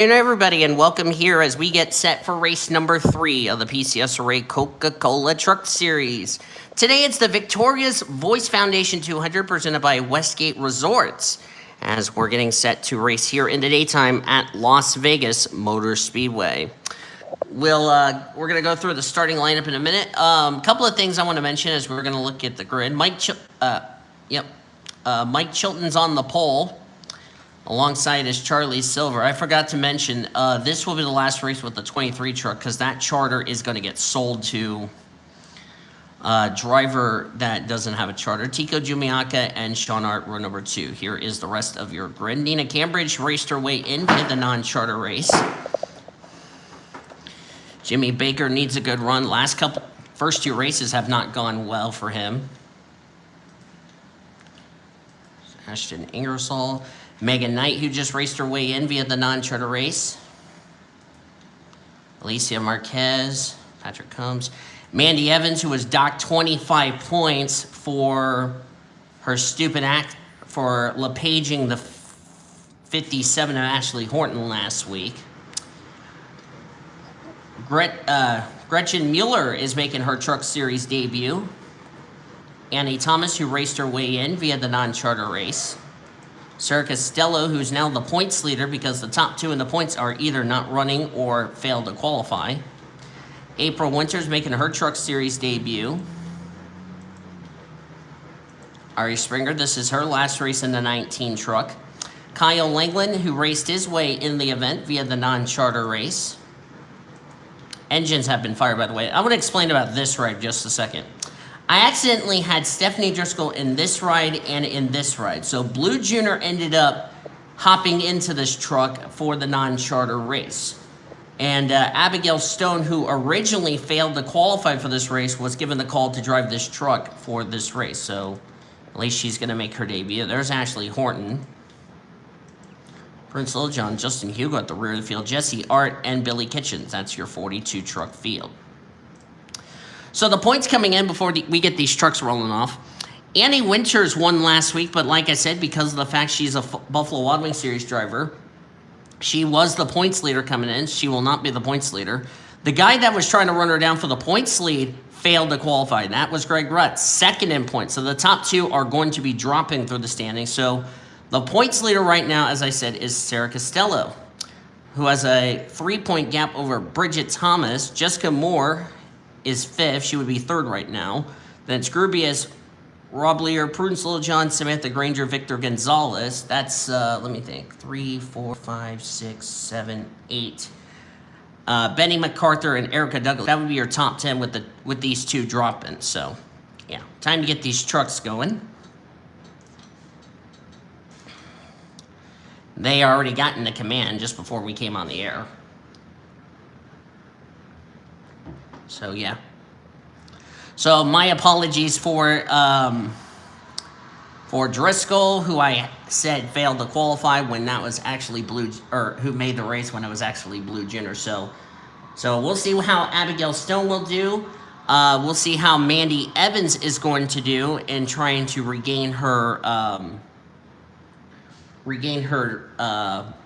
Hello, everybody, and welcome here as we get set for race number 3 of the PCSRA Coca-Cola Truck Series. Today it's the Victoria's Voice Foundation 200 presented by Westgate Resorts, as we're getting set to race here in the daytime at Las Vegas Motor Speedway. We're going to go through the starting lineup in a minute. Couple of things I want to mention as we're going to look at the grid. Mike Chilton's on the pole. Alongside is Charlie Silver. I forgot to mention, this will be the last race with the 23 truck because that charter is going to get sold to a driver that doesn't have a charter. Tico Jumiaka and Sean Art row number 2. Here is the rest of your grid. Nina Cambridge raced her way in the non-charter race. Jimmy Baker needs a good run. First 2 races have not gone well for him. Ashton Ingersoll. Megan Knight, who just raced her way in via the non-charter race. Alicia Marquez, Patrick Combs. Mandy Evans, who was docked 25 points for her stupid act for LePaging the 57 of Ashley Horton last week. Gretchen Mueller is making her Truck Series debut. Annie Thomas, who raced her way in via the non-charter race. Sarah Costello, who's now the points leader because the top 2 in the points are either not running or failed to qualify. April Winters making her Truck Series debut. Ari Springer, this is her last race in the 19 truck. Kyle Langland, who raced his way in the event via the non-charter race. Engines have been fired, by the way. I want to explain about this ride just a second. I accidentally had Stephanie Driscoll in this ride and in this ride. So Blue Junior ended up hopping into this truck for the non-charter race. And Abigail Stone, who originally failed to qualify for this race, was given the call to drive this truck for this race. So at least she's going to make her debut. There's Ashley Horton. Prince Littlejohn, Justin Hugo at the rear of the field. Jesse Art and Billy Kitchens. That's your 42 truck field. So the points coming in before we get these trucks rolling off. Annie Winters won last week, but like I said, because of the fact she's a Buffalo Wild Wings Series driver, she was the points leader coming in. She will not be the points leader. The guy that was trying to run her down for the points lead failed to qualify, and that was Greg Rutt, second in points. So the top 2 are going to be dropping through the standings. So the points leader right now, as I said, is Sarah Costello, who has a 3-point gap over Bridget Thomas. Jessica Moore is 5th. She would be 3rd right now. Then it's Grubius, Rob Lear, Prudence Littlejohn, Samantha Granger, Victor Gonzalez. That's, let me think, 3, 4, 5, 6, 7, 8. Benny MacArthur and Erica Douglas. That would be your top 10 with these 2 dropping. So, yeah, time to get these trucks going. They already got into command just before we came on the air. So, yeah. So, my apologies for Driscoll, who I said failed to qualify when that was actually who made the race when it was actually Blue Junior. So we'll see how Abigail Stone will do. We'll see how Mandy Evans is going to do in trying to regain her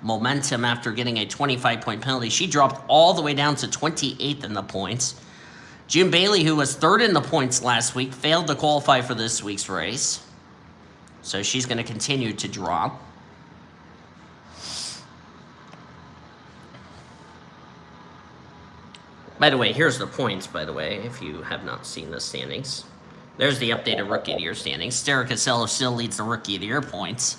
momentum after getting a 25-point penalty. She dropped all the way down to 28th in the points. Jim Bailey, who was 3rd in the points last week, failed to qualify for this week's race. So she's going to continue to drop. By the way, here's the points, by the way, if you have not seen the standings. There's the updated Rookie of the Year standings. Sarah Costello still leads the Rookie of the Year points.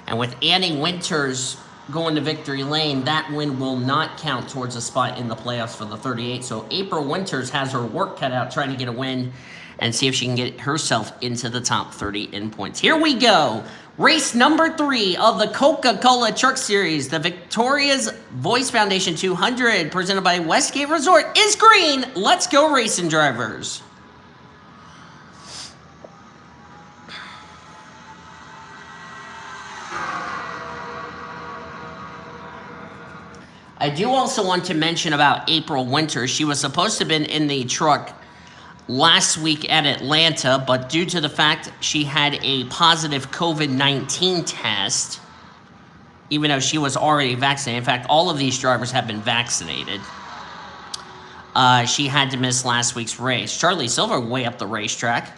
And with Annie Winters going to victory lane, that win will not count towards a spot in the playoffs for the 38. So April Winters has her work cut out trying to get a win and see if she can get herself into the top 30 in points. Here we go. Race number 3 of the Coca-Cola Truck Series. The Victoria's Voice Foundation 200 presented by Westgate Resort is green. Let's go, racing drivers. I do also want to mention about April Winters. She was supposed to have been in the truck last week at Atlanta, but due to the fact she had a positive COVID-19 test, even though she was already vaccinated, in fact, all of these drivers have been vaccinated, she had to miss last week's race. Charlie Silver way up the racetrack.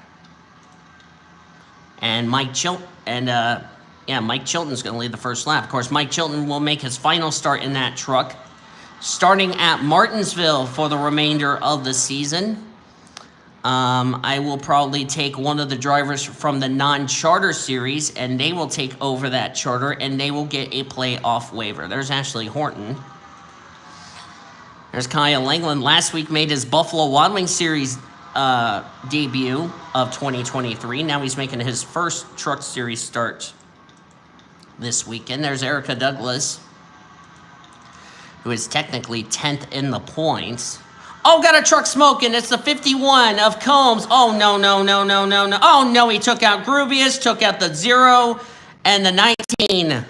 And Mike Chilton's going to lead the first lap. Of course, Mike Chilton will make his final start in that truck, starting at Martinsville for the remainder of the season. I will probably take one of the drivers from the non-charter series, and they will take over that charter, and they will get a playoff waiver. There's Ashley Horton. There's Kyle Langland. Last week made his Buffalo Wild Wings Series debut of 2023. Now he's making his first Truck Series start this weekend. There's Erica Douglas, who is technically 10th in the points. Oh, got a truck smoking. It's the 51 of Combs. Oh, no. Oh, no, he took out Grubius, took out the 0, and the 19.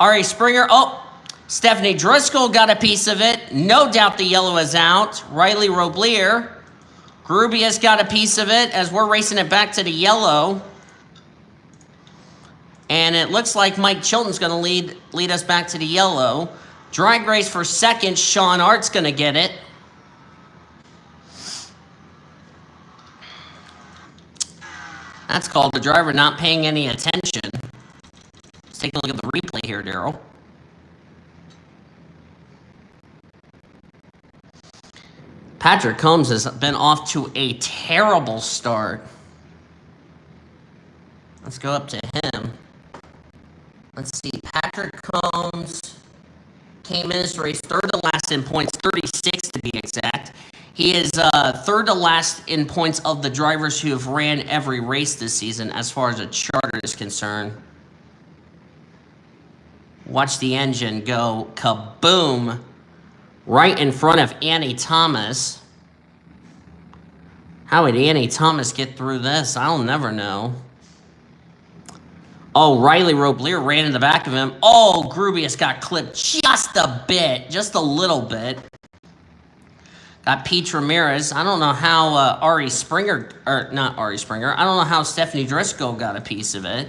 Ari Springer. Oh, Stephanie Driscoll got a piece of it. No doubt the yellow is out. Riley Roblier. Grubius got a piece of it as we're racing it back to the yellow. And it looks like Mike Chilton's going to lead us back to the yellow. Drag race for second. Sean Art's going to get it. That's called the driver not paying any attention. Let's take a look at the replay here, Daryl. Patrick Combs has been off to a terrible start. Let's go up to him. Let's see. Patrick Combs came in this race third to last in points, 36 to be exact. He is third to last in points of the drivers who have ran every race this season as far as a charter is concerned. Watch the engine go kaboom right in front of Annie Thomas. How would Annie Thomas get through this? I'll never know. Oh, Riley Roblier ran in the back of him. Oh, Grubius got clipped just a bit, just a little bit. Got Pete Ramirez. I don't know how Ari Springer, or not Ari Springer, I don't know how Stephanie Driscoll got a piece of it.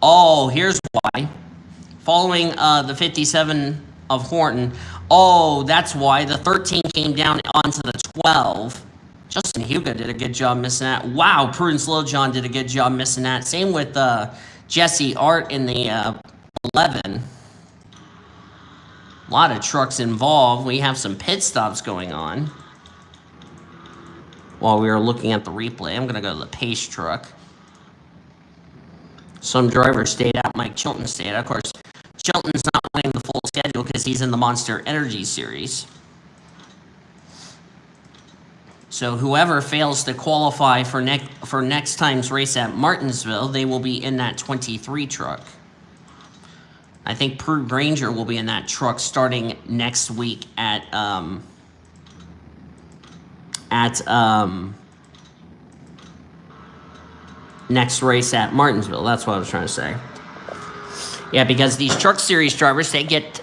Oh, here's why. Following the 57 of Horton. Oh, that's why. The 13 came down onto the 12. Justin Hugo did a good job missing that. Wow, Prudence Littlejohn did a good job missing that. Same with Jesse Art in the 11. A lot of trucks involved. We have some pit stops going on. While we are looking at the replay, I'm going to go to the pace truck. Some drivers stayed out. Mike Chilton stayed out. Of course, Chilton's not playing the full schedule because he's in the Monster Energy Series. So whoever fails to qualify for next time's race at Martinsville, they will be in that 23 truck. I think Prue Granger will be in that truck starting next week at next race at Martinsville. That's what I was trying to say. Yeah, because these Truck Series drivers, they get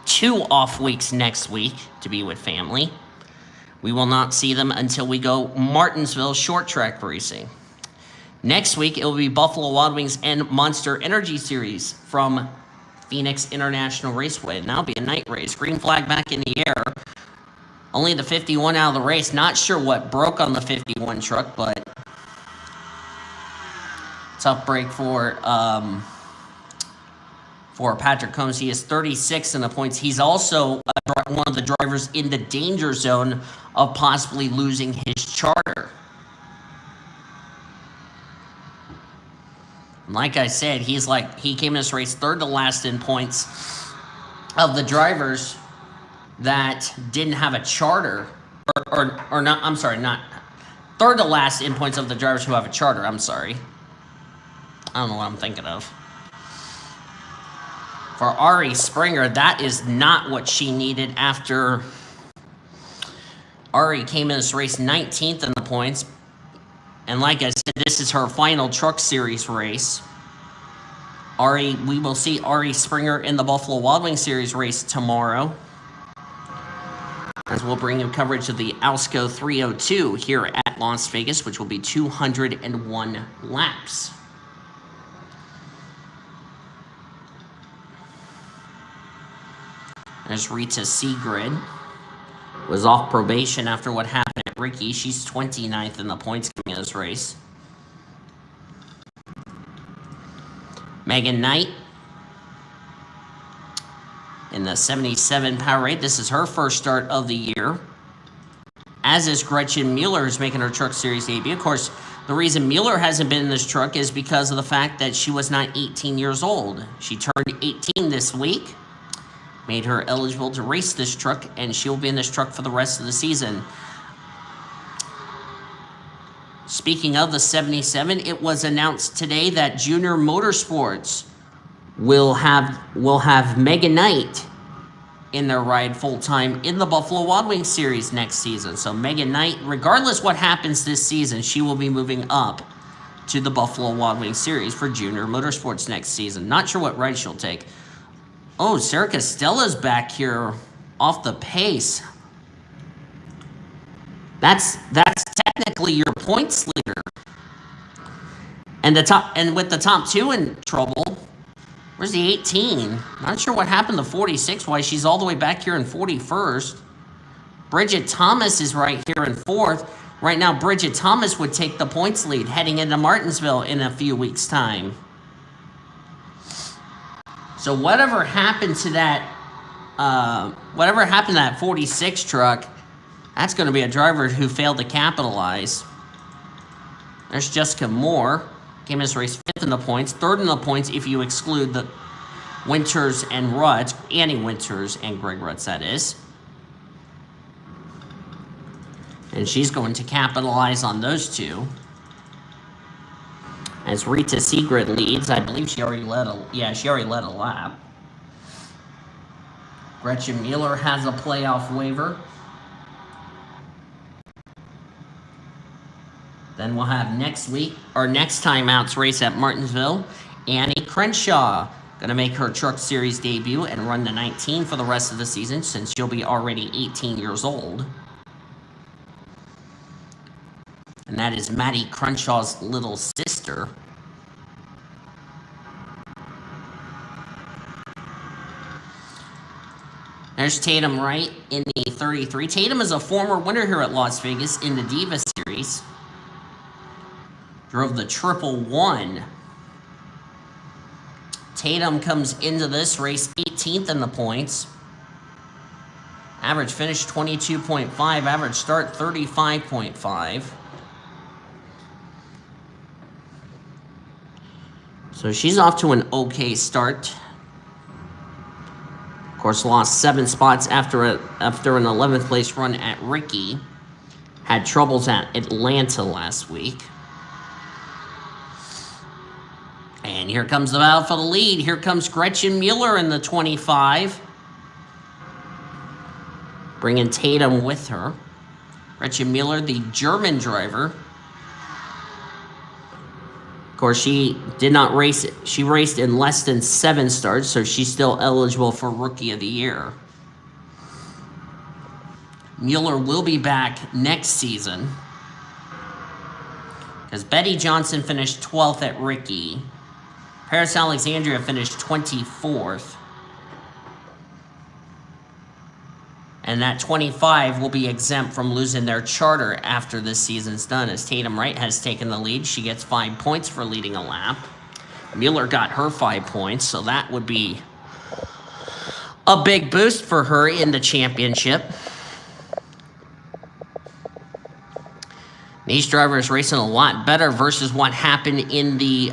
2 off weeks next week to be with family. We will not see them until we go Martinsville short track racing. Next week, it will be Buffalo Wild Wings and Monster Energy Series from Phoenix International Raceway. And that'll be a night race. Green flag back in the air. Only the 51 out of the race. Not sure what broke on the 51 truck, but tough break for Patrick Combs. He is 36 in the points. He's also one of the drivers in the danger zone of possibly losing his charter. Like I said, he came in this race third to last in points of the drivers that didn't have a charter, or not. I'm sorry, not third to last in points of the drivers who have a charter. I'm sorry. I don't know what I'm thinking of. For Ari Springer, that is not what she needed after Ari came in this race 19th in the points. And like I said, this is her final Truck Series race. We will see Ari Springer in the Buffalo Wild Wings Series race tomorrow. as we'll bring you coverage of the Alsco 302 here at Las Vegas, which will be 201 laps. There's Rita Sigrid. Was off probation after what happened at Ricky. She's 29th in the points coming in this race. Megan Knight in the 77 Powerade. This is her first start of the year. As is Gretchen Mueller, who's making her Truck Series debut. Of course, the reason Mueller hasn't been in this truck is because of the fact that she was not 18 years old. She turned 18 this week. Made her eligible to race this truck, and she'll be in this truck for the rest of the season. Speaking of the 77, it was announced today that Junior Motorsports will have Megan Knight in their ride full-time in the Buffalo Wild Wings Series next season. So Megan Knight, regardless what happens this season, she will be moving up to the Buffalo Wild Wings Series for Junior Motorsports next season. Not sure what ride she'll take. Oh, Sarah Costella's back here off the pace. That's technically your points leader. And with the top two in trouble, where's the 18? Not sure what happened to 46, why she's all the way back here in 41st. Bridget Thomas is right here in 4th. Right now, Bridget Thomas would take the points lead heading into Martinsville in a few weeks' time. So whatever happened to that 46 truck, that's going to be a driver who failed to capitalize. There's Jessica Moore. Came in this race 5th in the points, 3rd in the points if you exclude the Winters and Rutz, Annie Winters and Greg Rutz, that is. And she's going to capitalize on those two. As Rita Sigrid leads, I believe she already led a lap. Gretchen Mueller has a playoff waiver. Then we'll have next time out's race at Martinsville. Annie Crenshaw going to make her Truck Series debut and run the 19 for the rest of the season since she'll be already 18 years old. And that is Maddie Crenshaw's little sister. There's Tatum Wright in the 33. Tatum is a former winner here at Las Vegas in the Diva Series. Drove the 111. Tatum comes into this race 18th in the points. Average finish 22.5. Average start 35.5. So she's off to an okay start. Of course, lost 7 spots after an 11th place run at Ricky. Had troubles at Atlanta last week. And here comes the battle for the lead. Here comes Gretchen Mueller in the 25. Bringing Tatum with her. Gretchen Mueller, the German driver. Of course, she did not race it. She raced in less than 7 starts, so she's still eligible for Rookie of the Year. Mueller will be back next season. Because Betty Johnson finished 12th at Ricky. Paris Alexandria finished 24th. And that 25 will be exempt from losing their charter after this season's done, as Tatum Wright has taken the lead. She gets 5 points for leading a lap. Mueller got her 5 points, so that would be a big boost for her in the championship. These drivers racing a lot better versus what happened in the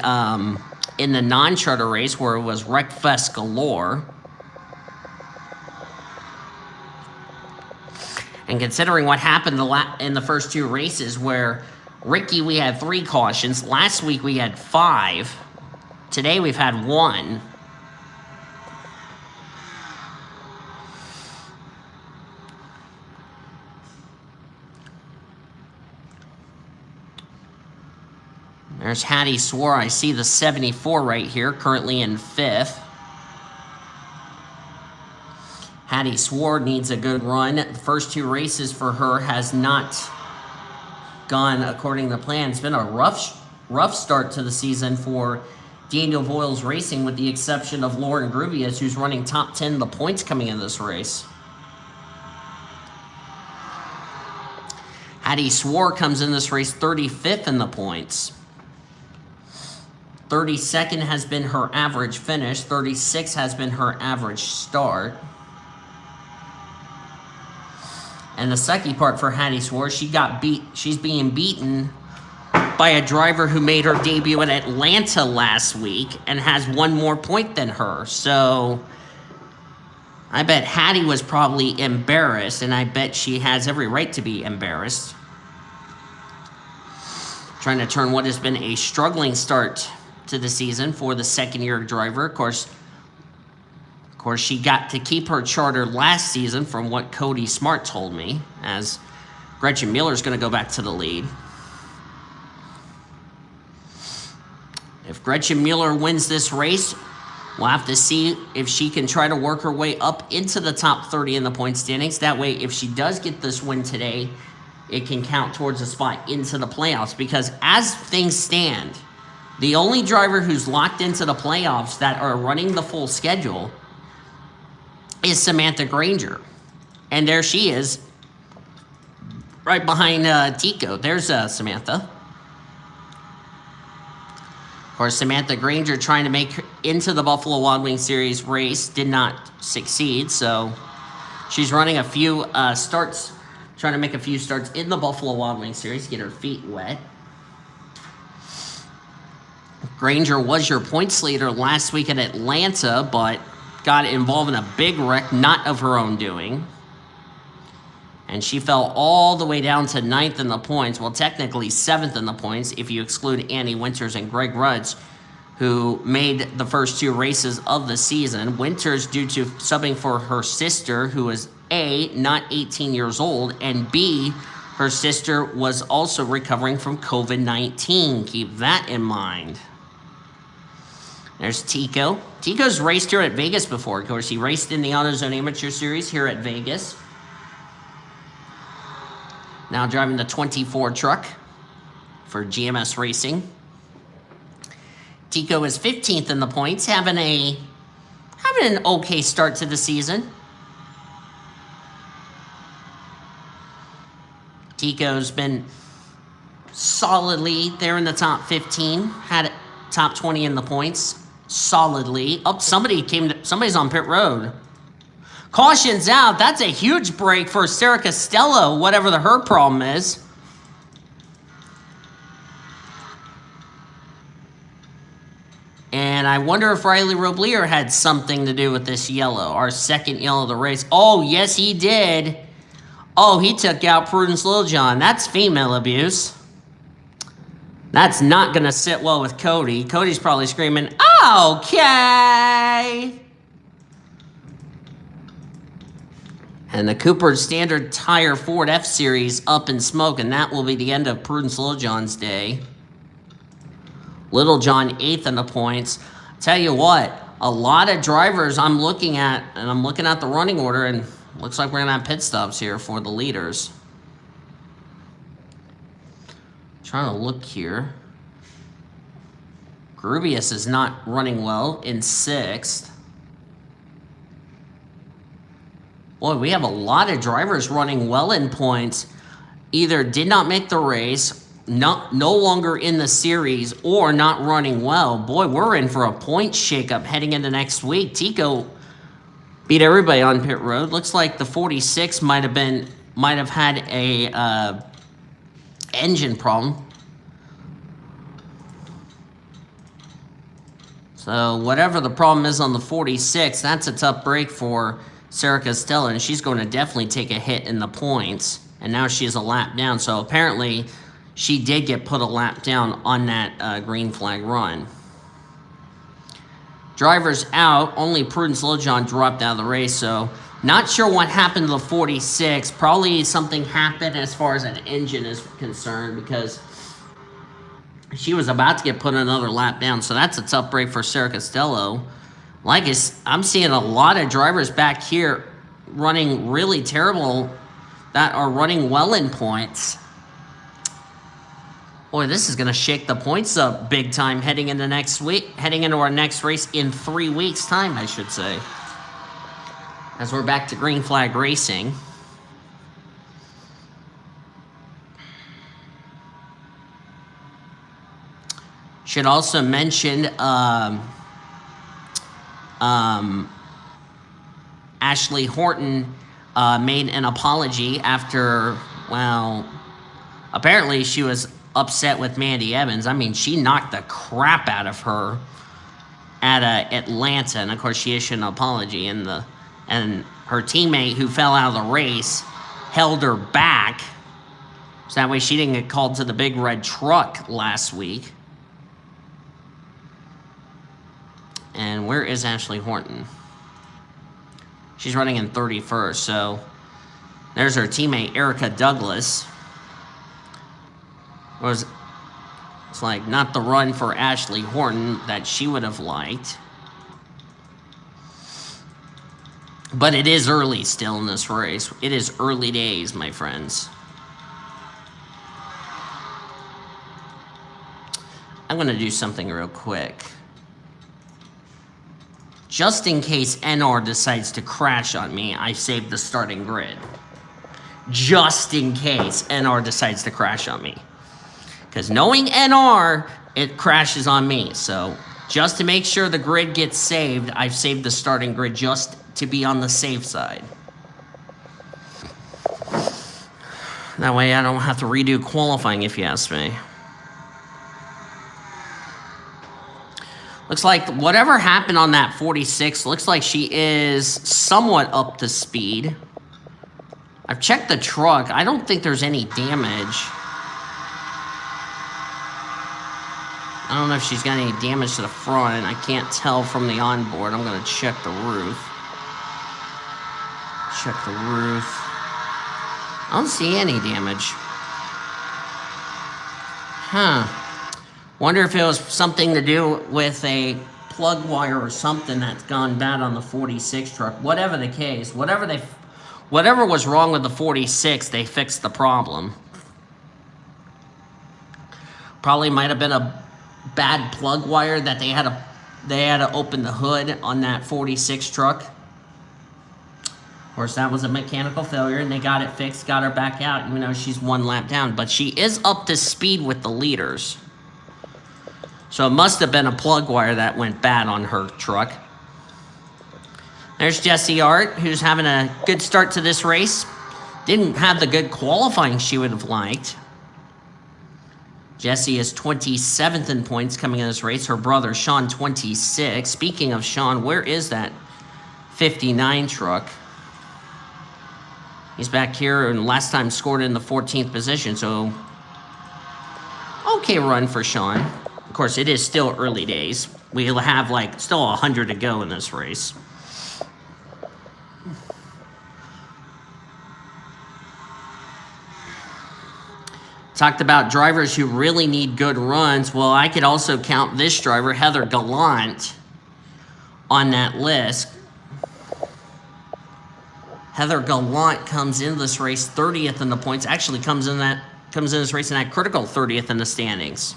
non-charter race where it was wreckfest galore. And considering what happened in the first 2 races where Ricky, we had 3 cautions. Last week we had 5. Today we've had 1. There's Hattie Swore. I see the 74 right here, currently in 5th. Hattie Swore needs a good run. The first 2 races for her has not gone according to plan. It's been a rough start to the season for Daniel Voiles Racing, with the exception of Lauren Grubias, who's running top 10 in the points coming in this race. Hattie Swore comes in this race 35th in the points. 32nd has been her average finish. 36 has been her average start. And the sucky part for Hattie Swore, she's being beaten by a driver who made her debut in Atlanta last week and has 1 more point than her. So I bet Hattie was probably embarrassed, and I bet she has every right to be embarrassed. Trying to turn what has been a struggling start to the season for the second-year driver. Of course, she got to keep her charter last season, from what Cody Smart told me, as Gretchen Mueller's going to go back to the lead. If Gretchen Mueller wins this race, we'll have to see if she can try to work her way up into the top 30 in the point standings. That way, if she does get this win today, it can count towards a spot into the playoffs. Because as things stand, the only driver who's locked into the playoffs that are running the full schedule is Samantha Granger. And there she is, right behind Tico. There's Samantha. Of course, Samantha Granger trying to make into the Buffalo Wild Wings Series race did not succeed. So she's running a few starts, trying to make a few starts in the Buffalo Wild Wings Series to get her feet wet. Granger was your points leader last week in Atlanta, but got involved in a big wreck, not of her own doing. And she fell all the way down to 9th in the points. Well, technically 7th in the points if you exclude Annie Winters and Greg Rudge, who made the first 2 races of the season. Winters, due to subbing for her sister, who is A, not 18 years old, and B, her sister was also recovering from COVID-19. Keep that in mind. There's Tico. Tico's raced here at Vegas before. Of course, he raced in the AutoZone Amateur Series here at Vegas. Now driving the 24 truck for GMS Racing. Tico is 15th in the points, having an okay start to the season. Tico's been solidly there in the top 15, had top 20 in the points, solidly. Oh, somebody's on pit road. Caution's out. That's a huge break for Sarah Costello, whatever her problem is. And I wonder if Riley Roblier had something to do with this yellow, our second yellow of the race. Oh, yes, he did. Oh, he took out Prudence Littlejohn. That's female abuse. That's not going to sit well with Cody. Cody's probably screaming, okay. And the Cooper Standard Tire Ford F-Series up in smoke, and that will be the end of Prudence Littlejohn's day. Littlejohn 8th in the points. Tell you what, a lot of drivers I'm looking at, and I'm looking at the running order, and looks like we're going to have pit stops here for the leaders. Trying to look here. Grubias is not running well in 6th. Boy, we have a lot of drivers running well in points. Either did not make the race, no longer in the series, or not running well. Boy, we're in for a point shakeup heading into next week. Tico beat everybody on pit road. Looks like the 46 might have had a engine problem. So whatever the problem is on the 46, that's a tough break for Sarah Costello, and she's going to definitely take a hit in the points. And now she's a lap down. So apparently she did get put a lap down on that green flag run. Drivers out. Only Prudence Littlejohn dropped out of the race. So not sure what happened to the 46. Probably something happened as far as an engine is concerned, because she was about to get put another lap down. So that's a tough break for Sarah Costello. I'm seeing a lot of drivers back here running really terrible that are running well in points. Boy, this is going to shake the points up big time heading into next week, heading into our next race in 3 weeks' time, I should say. As we're back to green flag racing. Should also mention Ashley Horton made an apology after, well, apparently she was upset with Mandy Evans. I mean, she knocked the crap out of her at Atlanta, and of course she issued an apology, and her teammate who fell out of the race held her back, so that way she didn't get called to the big red truck last week. And where is Ashley Horton? She's running in 31st, so there's her teammate, Erica Douglas. It's like not the run for Ashley Horton that she would have liked. But it is early still in this race. It is early days, my friends. I'm going to do something real quick. Just in case NR decides to crash on me, I saved the starting grid. Just in case NR decides to crash on me. Because knowing NR, it crashes on me. So just to make sure the grid gets saved, I've saved the starting grid just to be on the safe side. That way I don't have to redo qualifying, if you ask me. Looks like whatever happened on that 46, looks like she is somewhat up to speed. I've checked the truck. I don't think there's any damage. I don't know if she's got any damage to the front. I can't tell from the onboard. I'm going to check the roof. Check the roof. I don't see any damage. Huh. Wonder if it was something to do with a plug wire or something that's gone bad on the 46 truck. Whatever the case, whatever was wrong with the 46, they fixed the problem. Probably might have been a bad plug wire that they had to open the hood on that 46 truck. Of course, that was a mechanical failure, and they got it fixed, got her back out, even though she's 1 lap down. But she is up to speed with the leaders. So it must have been a plug wire that went bad on her truck. There's Jessie Art, who's having a good start to this race. Didn't have the good qualifying she would have liked. Jessie is 27th in points coming in this race. Her brother, Sean, 26. Speaking of Sean, where is that 59 truck? He's back here and last time scored in the 14th position, so okay run for Sean. Of course, it is still early days. We'll have still 100 to go in this race. Talked about drivers who really need good runs. Well, I could also count this driver, Heather Gallant, on that list. Heather Gallant comes into this race 30th in the points. Actually comes in this race in that critical 30th in the standings.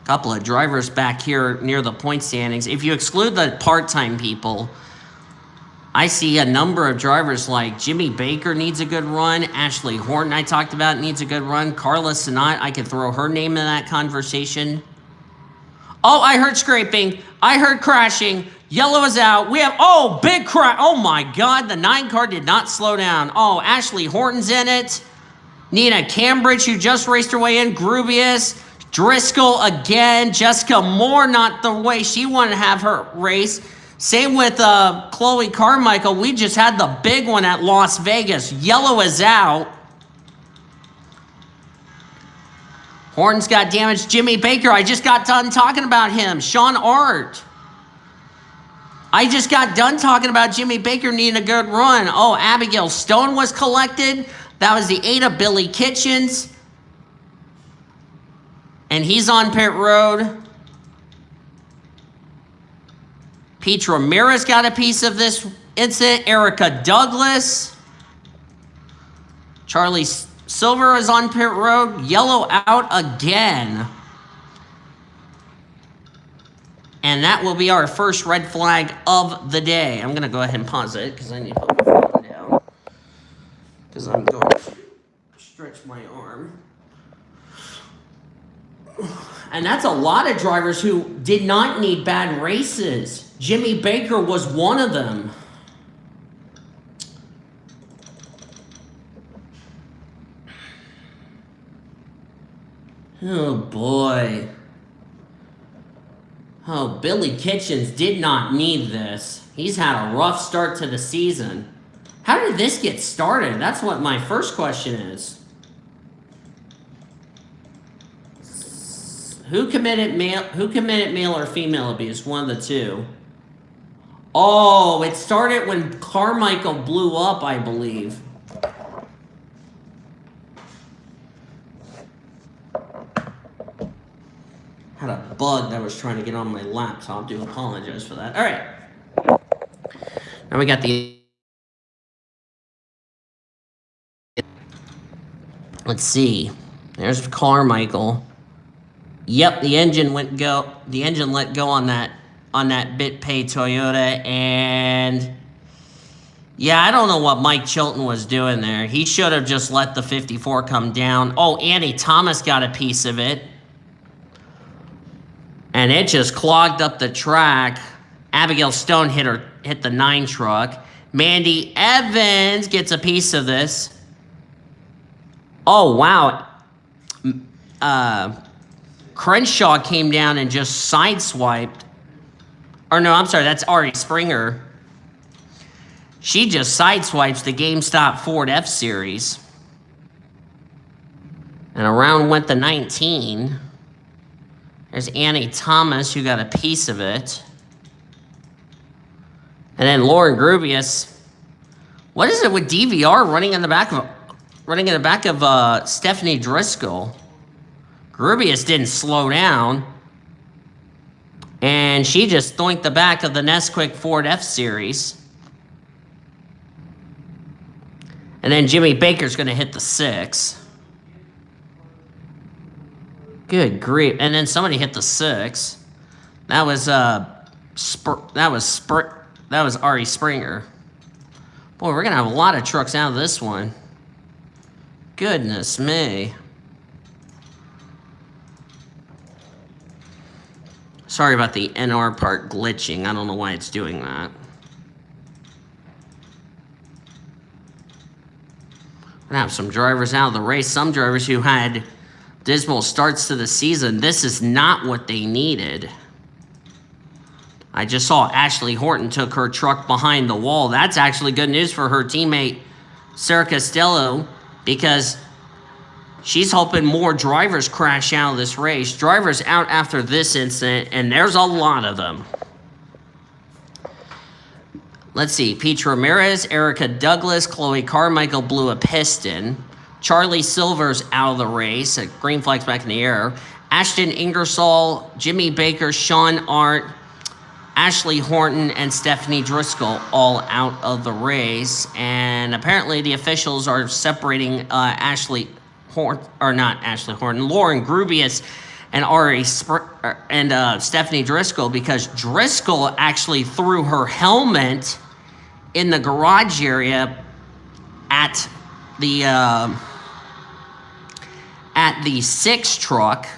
Couple of drivers back here near the point standings. If you exclude the part-time people, I see a number of drivers like Jimmy Baker needs a good run. Ashley Horton, I talked about, needs a good run. Carla Sinat, I could throw her name in that conversation. Oh, I heard scraping. I heard crashing. Yellow is out. We have, big crash. Oh my God, the 9 car did not slow down. Oh, Ashley Horton's in it. Nina Cambridge, who just raced her way in. Grubius. Driscoll again. Jessica Moore, not the way she wanted to have her race. Same with Chloe Carmichael. We just had the big one at Las Vegas. Yellow is out. Horton's got damage. Jimmy Baker, I just got done talking about him. Sean Art. I just got done talking about Jimmy Baker needing a good run. Oh, Abigail Stone was collected. That was the 8 of Billy Kitchens. And he's on pit road. Pete Ramirez got a piece of this incident. Erica Douglas. Charlie Silver is on pit road. Yellow out again. And that will be our first red flag of the day. I'm going to go ahead and pause it because I need to put my phone down. Because I'm going to stretch my arm. And that's a lot of drivers who did not need bad races. Jimmy Baker was one of them. Oh, boy. Oh, Billy Kitchens did not need this. He's had a rough start to the season. How did this get started? That's what my first question is. Who committed male or female abuse? One of the two. Oh, it started when Carmichael blew up, I believe. Had a bug that was trying to get on my laptop. Do apologize for that. All right. Now we got the... Let's see. There's Carmichael. Yep, the engine let go on that BitPay Toyota, and yeah, I don't know what Mike Chilton was doing there. He should have just let the 54 come down. Oh, Annie Thomas got a piece of it. And it just clogged up the track. Abigail Stone hit the 9 truck. Mandy Evans gets a piece of this. Oh, wow. Crenshaw came down and just sideswiped. Or no, I'm sorry, that's Ari Springer. She just sideswipes the GameStop Ford F-Series. And around went the 19. There's Annie Thomas, who got a piece of it. And then Lauren Grubius. What is it with DVR running in the back of Stephanie Driscoll? Grubius didn't slow down. And she just thoinked the back of the Nesquik Ford F-Series. And then Jimmy Baker's going to hit the 6. Good grief. And then somebody hit the 6. That was Ari Springer. Boy, we're going to have a lot of trucks out of this one. Goodness me. Sorry about the NR part glitching. I don't know why it's doing that. We're going to have some drivers out of the race. Some drivers who had dismal starts to the season. This is not what they needed. I just saw Ashley Horton took her truck behind the wall. That's actually good news for her teammate, Sarah Costello, because she's hoping more drivers crash out of this race. Drivers out after this incident, and there's a lot of them. Let's see. Pete Ramirez, Erica Douglas, Chloe Carmichael blew a piston. Charlie Silver's out of the race. Green flag's back in the air. Ashton Ingersoll, Jimmy Baker, Sean Art, Ashley Horton, and Stephanie Driscoll all out of the race. And apparently the officials are separating Lauren Grubius and Stephanie Driscoll, because Driscoll actually threw her helmet in the garage area at the 6 truck.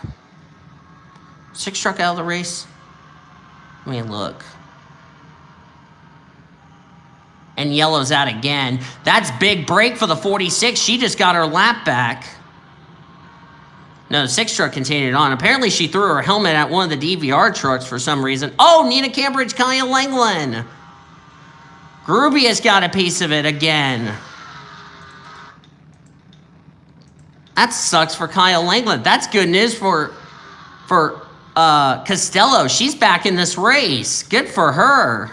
6 truck out of the race? Let me look. And yellow's out again. That's big break for the 46. She just got her lap back. No, the 6 truck continued on. Apparently she threw her helmet at one of the DVR trucks for some reason. Oh, Nina Cambridge, Kyle Langland. Grubius got a piece of it again. That sucks for Kyle Langland. That's good news for Costello. She's back in this race. Good for her.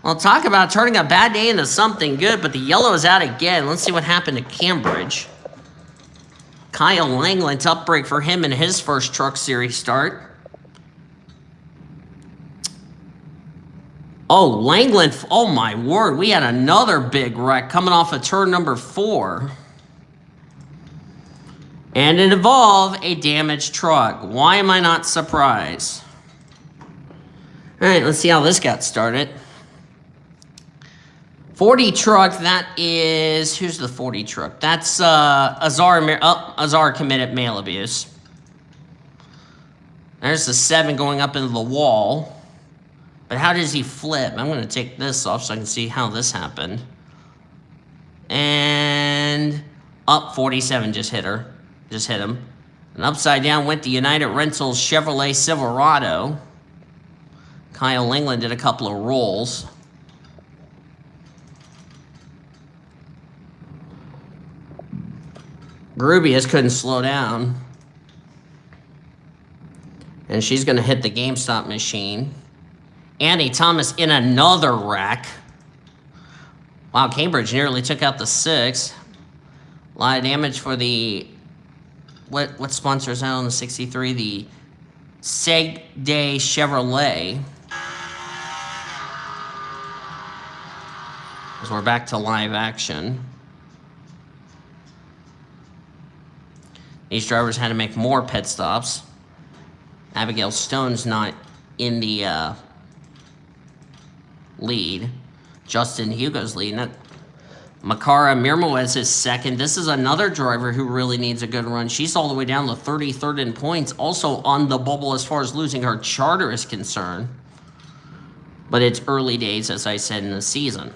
Well, talk about turning a bad day into something good, but the yellow is out again. Let's see what happened to Cambridge. Kyle Langland, tough break for him in his first Truck Series start. Oh, Langland. Oh, my word. We had another big wreck coming off of turn number 4. And it involved a damaged truck. Why am I not surprised? All right, let's see how this got started. 40 truck, that is... Who's the 40 truck? That's Azar committed male abuse. There's the 7 going up into the wall. But how does he flip? I'm going to take this off so I can see how this happened. And up 47 just hit her. Just hit him. And upside down went the United Rentals Chevrolet Silverado. Kyle Langland did a couple of rolls. Grubius couldn't slow down. And she's going to hit the GameStop machine. Annie Thomas in another wreck. Wow, Cambridge nearly took out the 6. A lot of damage for the... What sponsors out on the 63? The Segday Chevrolet. As we're back to live action. These drivers had to make more pit stops. Abigail Stone's not in the lead. Justin Hugo's leading. Makara Mirmoez is second. This is another driver who really needs a good run. She's all the way down to 33rd in points. Also on the bubble as far as losing her charter is concerned. But it's early days, as I said, in the season.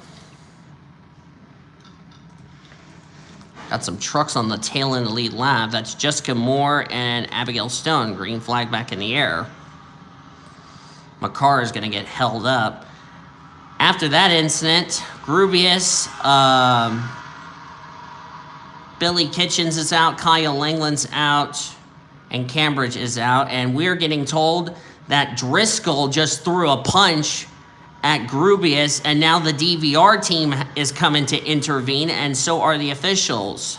Got some trucks on the tail end of the lead lap. That's Jessica Moore and Abigail Stone. Green flag back in the air. Makara is going to get held up. After that incident, Grubius, Billy Kitchens is out, Kyle Langland's out, and Cambridge is out. And we're getting told that Driscoll just threw a punch at Grubius, and now the DVR team is coming to intervene, and so are the officials.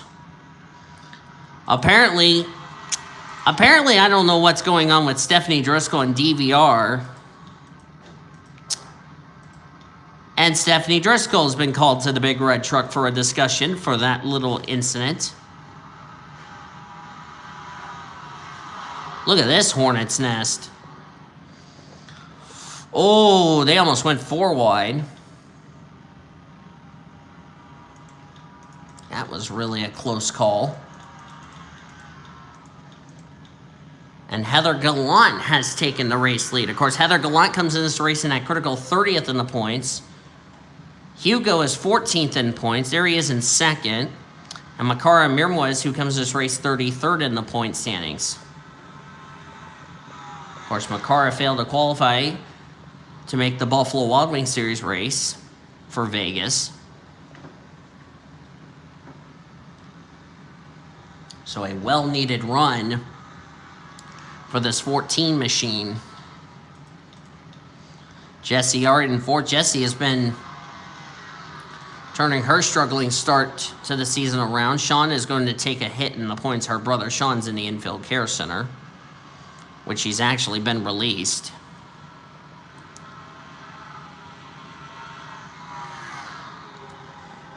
Apparently, I don't know what's going on with Stephanie Driscoll and DVR. And Stephanie Driscoll has been called to the Big Red Truck for a discussion for that little incident. Look at this hornet's nest. Oh, they almost went 4 wide. That was really a close call. And Heather Gallant has taken the race lead. Of course, Heather Gallant comes in this race in that critical 30th in the points. Hugo is 14th in points. There he is in second. And Makara Mirmoez, who comes this race 33rd in the point standings. Of course, Makara failed to qualify to make the Buffalo Wild Wings Series race for Vegas. So a well-needed run for this 14 machine. Jessie Art in fourth. Jessie has been turning her struggling start to the season around. Sean is going to take a hit in the points. Her brother Sean's in the infield care center, which he's actually been released.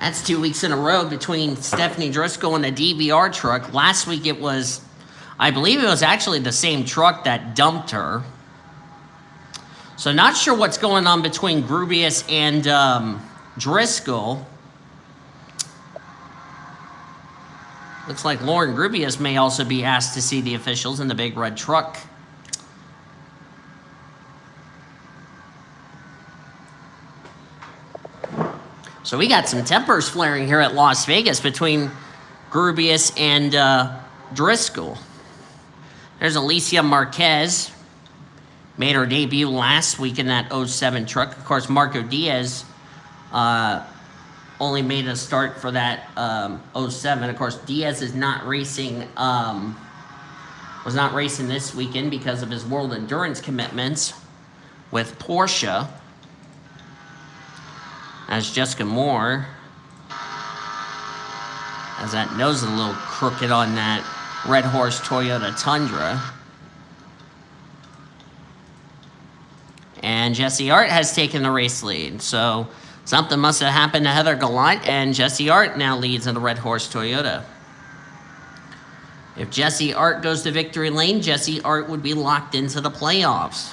That's 2 weeks in a row between Stephanie Driscoll and the DVR truck. Last week it was, I believe it was actually the same truck that dumped her. So not sure what's going on between Grubius and Driscoll. Looks like Lauren Grubius may also be asked to see the officials in the Big Red Truck. So we got some tempers flaring here at Las Vegas between Grubius and Driscoll. There's Alicia Marquez. Made her debut last week in that 07 truck. Of course, Marco Diaz only made a start for that 07. Of course, Diaz is not racing, was not racing this weekend because of his World Endurance commitments with Porsche. As Jessica Moore, as that nose is a little crooked on that Red Horse Toyota Tundra. And Jesse Art has taken the race lead. So something must have happened to Heather Gallant, and Jesse Art now leads in the Red Horse Toyota. If Jesse Art goes to victory lane, Jesse Art would be locked into the playoffs.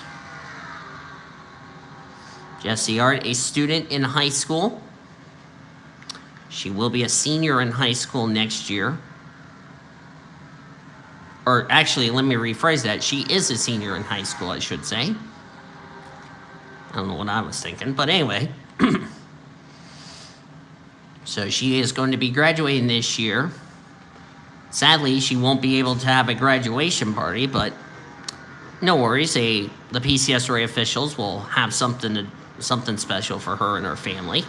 Jesse Art, a student in high school. She will be a senior in high school next year. Or actually, let me rephrase that. She is a senior in high school, I should say. I don't know what I was thinking, but anyway. So she is going to be graduating this year. Sadly, she won't be able to have a graduation party, but no worries. The PCSRA officials will have something special for her and her family.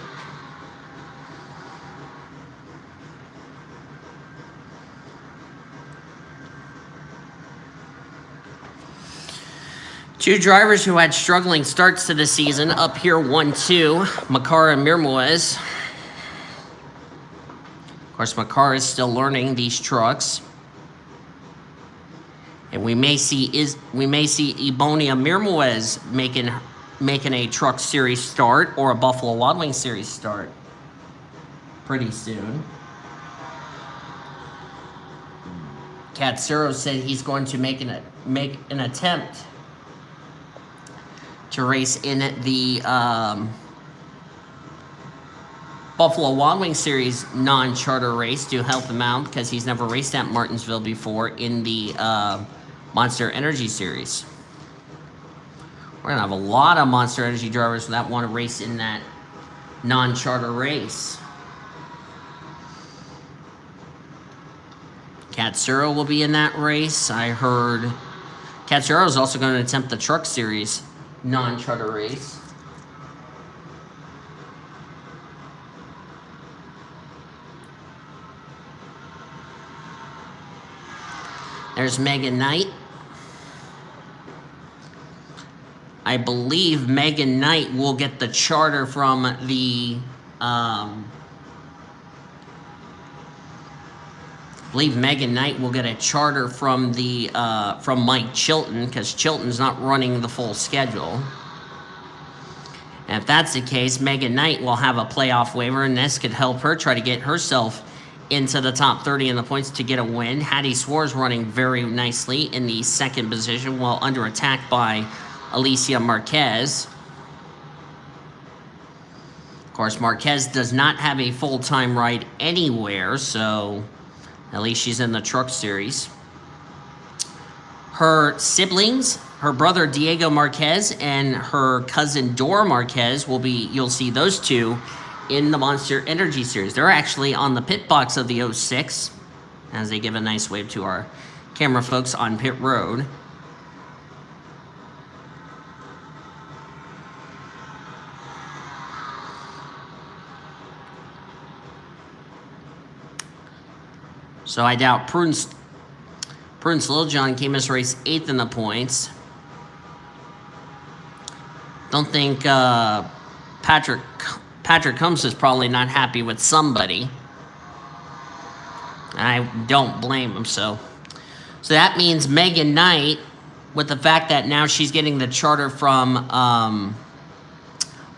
Two drivers who had struggling starts to the season up here 1-2, Makar and Mirmoez. Of course, Makar is still learning these trucks. And we may see Ebonia Mirmoez making a Truck Series start or a Buffalo Wild Wings Series start pretty soon. Katsuro said he's going to make an attempt to race in the Buffalo Wild Wings Series non-charter race to help him out because he's never raced at Martinsville before in the Monster Energy Series. We're going to have a lot of Monster Energy drivers that want to race in that non-charter race. Katsuro will be in that race. I heard Katsuro is also going to attempt the Truck Series non-charter race. There's Megan Knight. I believe Megan Knight will get the charter from the from Mike Chilton because Chilton's not running the full schedule. And if that's the case, Megan Knight will have a playoff waiver, and this could help her try to get herself into the top 30 in the points to get a win. Hattie Swartz running very nicely in the second position while under attack by Alicia Marquez. Of course, Marquez does not have a full-time ride anywhere, so at least she's in the Truck Series. Her siblings, her brother Diego Marquez and her cousin Dora Marquez you'll see those two in the Monster Energy Series. They're actually on the pit box of the 06 as they give a nice wave to our camera folks on pit road. So I doubt Prudence Littlejohn came as race 8th in the points. Don't think Patrick Combs is probably not happy with somebody. I don't blame him. So that means Megan Knight, with the fact that now she's getting the charter from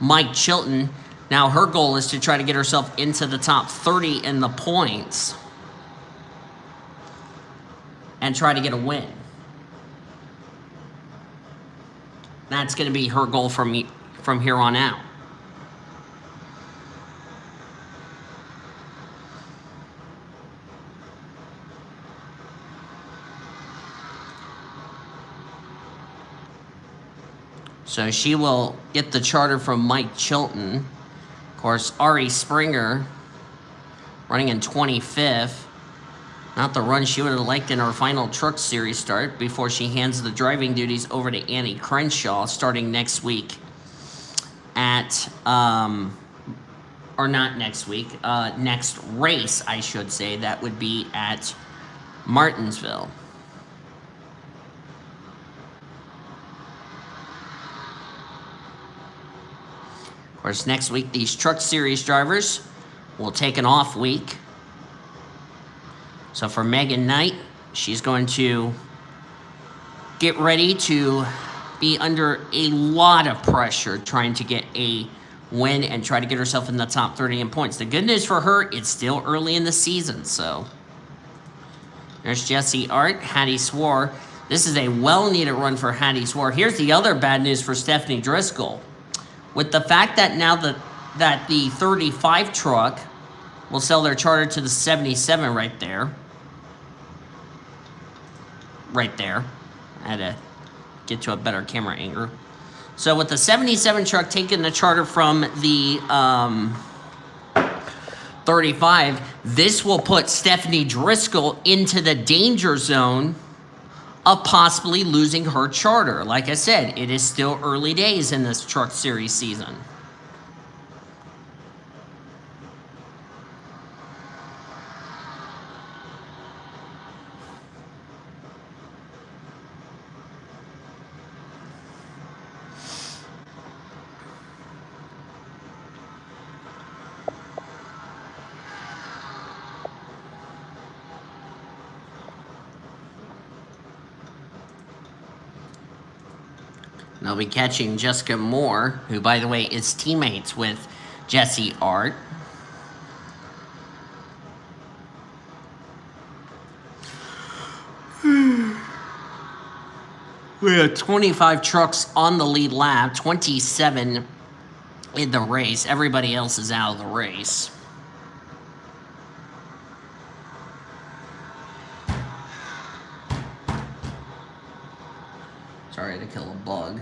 Mike Chilton, now her goal is to try to get herself into the top 30 in the points and try to get a win. That's going to be her goal from here on out. So she will get the charter from Mike Chilton. Of course, Ari Springer running in 25th. Not the run she would have liked in her final Truck Series start before she hands the driving duties over to Annie Crenshaw starting next week at, or not next week, next race, I should say. That would be at Martinsville. Of course, next week, these Truck Series drivers will take an off week. So for Megan Knight, she's going to get ready to be under a lot of pressure trying to get a win and try to get herself in the top 30 in points. The good news for her, it's still early in the season, so. There's Jesse Art, Hattie Swore. This is a well-needed run for Hattie Swore. Here's the other bad news for Stephanie Driscoll. With the fact that now that the 35 truck will sell their charter to the 77 right there. Right there. I had to get to a better camera angle. So with the 77 truck taking the charter from the 35, this will put Stephanie Driscoll into the danger zone of possibly losing her charter. Like I said, it is still early days in this truck series season. They'll be catching Jessica Moore, who, by the way, is teammates with Jesse Art. We had 25 trucks on the lead lap, 27 in the race. Everybody else is out of the race. Sorry to kill a bug.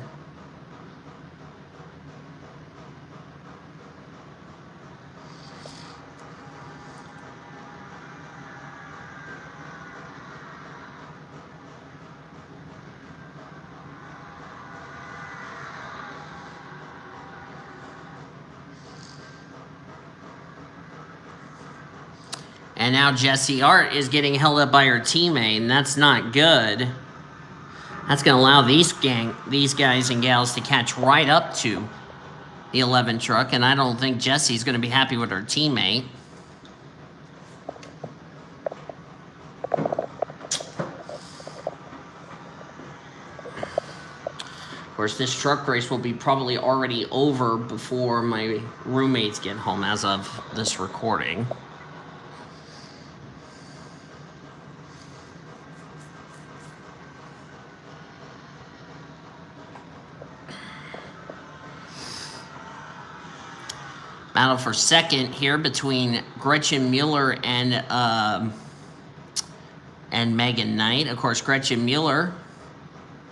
And now Jesse Art is getting held up by her teammate, and that's not good. That's going to allow these guys and gals to catch right up to the 11 truck, and I don't think Jesse's going to be happy with her teammate. Of course, this truck race will be probably already over before my roommates get home as of this recording. Battle for second here between Gretchen Mueller and Megan Knight. Of course, Gretchen Mueller,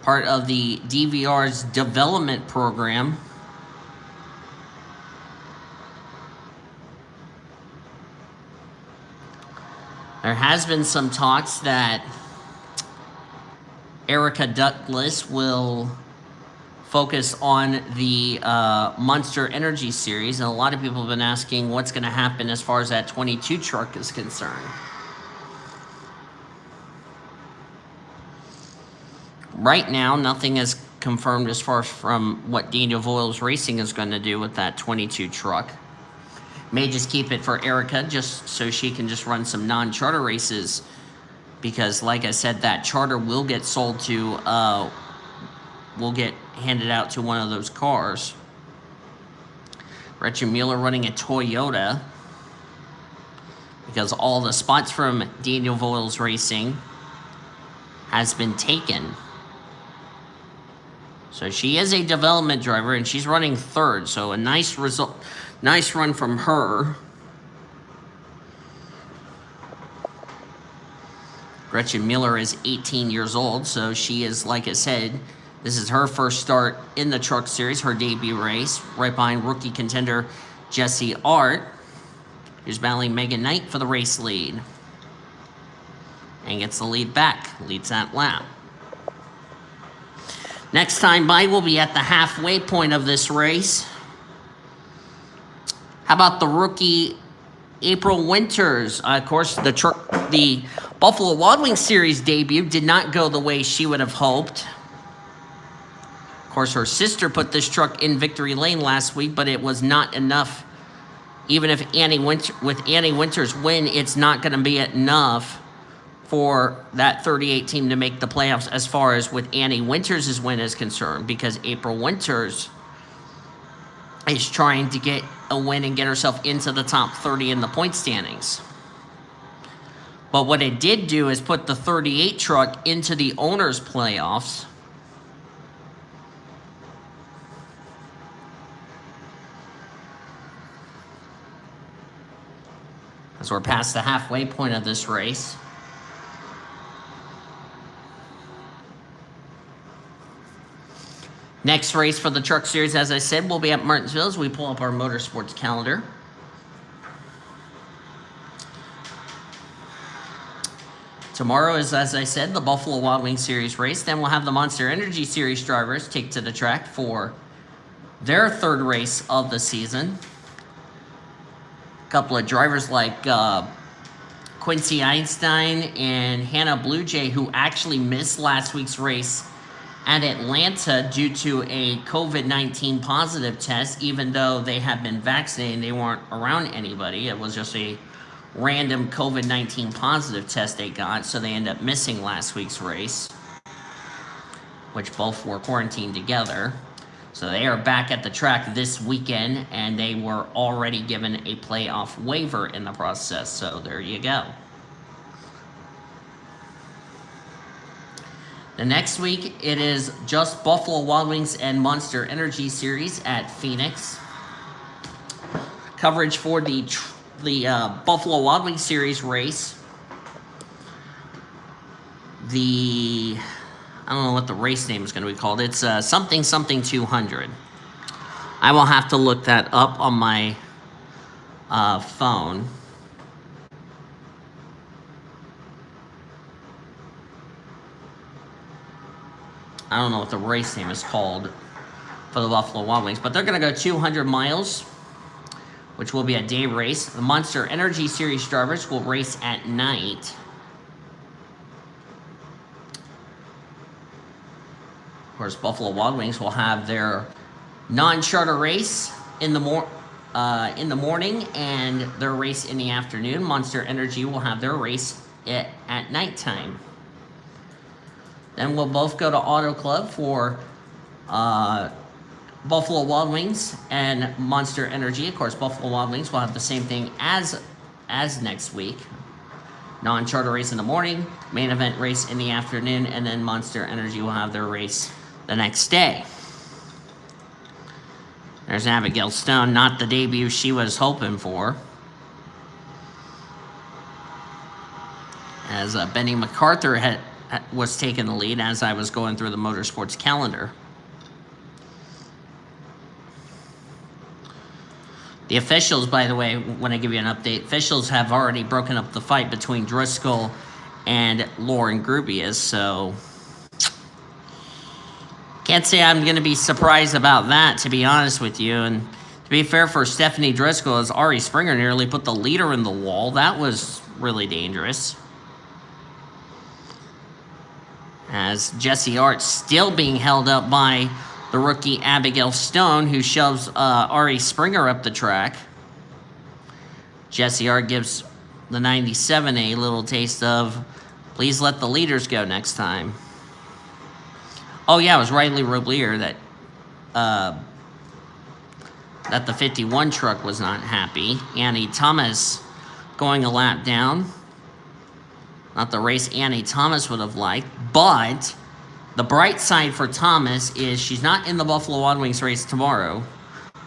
part of the DVR's development program. There has been some talks that Erica Douglas will focus on the Monster Energy series, and a lot of people have been asking what's going to happen as far as that 22 truck is concerned. Right now, nothing is confirmed as far as from what Daniel Voiles Racing is going to do with that 22 truck. May just keep it for Erica just so she can just run some non-charter races, because like I said, that charter will get sold to will get handed out to one of those cars. Gretchen Mueller running a Toyota because all the spots from Daniel Voiles Racing has been taken. So she is a development driver and she's running third. So a nice result, nice run from her. Gretchen Mueller is 18 years old, so she is, like I said, this is her first start in the truck series, her debut race, right behind rookie contender Jesse Art, who's battling Megan Knight for the race lead. And gets the lead back, leads that lap. Next time by, we'll be at the halfway point of this race. How about the rookie April Winters? Of course, the Buffalo Wild Wings Series debut did not go the way she would have hoped. Of course, her sister put this truck in victory lane last week, but it was not enough. Even if with Annie Winters' win, it's not going to be enough for that 38 team to make the playoffs as far as with Annie Winters' win is concerned, because April Winters is trying to get a win and get herself into the top 30 in the point standings. But what it did do is put the 38 truck into the owners' playoffs. As we're past the halfway point of this race. Next race for the Truck Series, as I said, will be at Martinsville as we pull up our motorsports calendar. Tomorrow is, as I said, the Buffalo Wild Wings Series race. Then we'll have the Monster Energy Series drivers take to the track for their third race of the season. A couple of drivers like Quincy Einstein and Hannah Blue Jay, who actually missed last week's race at Atlanta due to a COVID-19 positive test. Even though they had been vaccinated, they weren't around anybody. It was just a random COVID-19 positive test they got, so they ended up missing last week's race, which both were quarantined together. So they are back at the track this weekend, and they were already given a playoff waiver in the process, so there you go. The next week, it is just Buffalo Wild Wings and Monster Energy Series at Phoenix. Coverage for the Buffalo Wild Wings Series race. I don't know what the race name is going to be called. It's something 200. I will have to look that up on my phone. I don't know what the race name is called for the Buffalo Wild Wings, but they're going to go 200 miles, which will be a day race. The Monster Energy Series drivers will race at night. Of course, Buffalo Wild Wings will have their non-charter race in the morning and their race in the afternoon. Monster Energy will have their race at nighttime. Then we'll both go to Auto Club for Buffalo Wild Wings and Monster Energy. Of course, Buffalo Wild Wings will have the same thing as next week. Non-charter race in the morning, main event race in the afternoon, and then Monster Energy will have their race the next day. There's Abigail Stone, not the debut she was hoping for. As Benny MacArthur was taking the lead as I was going through the motorsports calendar. The officials, by the way, when I give you an update, officials have already broken up the fight between Driscoll and Lauren Grubias, so can't say I'm going to be surprised about that, to be honest with you. And to be fair for Stephanie Driscoll, as Ari Springer nearly put the leader in the wall, that was really dangerous. As Jesse Art still being held up by the rookie Abigail Stone, who shoves Ari Springer up the track. Jesse Art gives the 97 a little taste of, please let the leaders go next time. Oh yeah, it was Riley Roblier that the 51 truck was not happy. Annie Thomas going a lap down. Not the race Annie Thomas would have liked, but the bright side for Thomas is she's not in the Buffalo Wild Wings race tomorrow,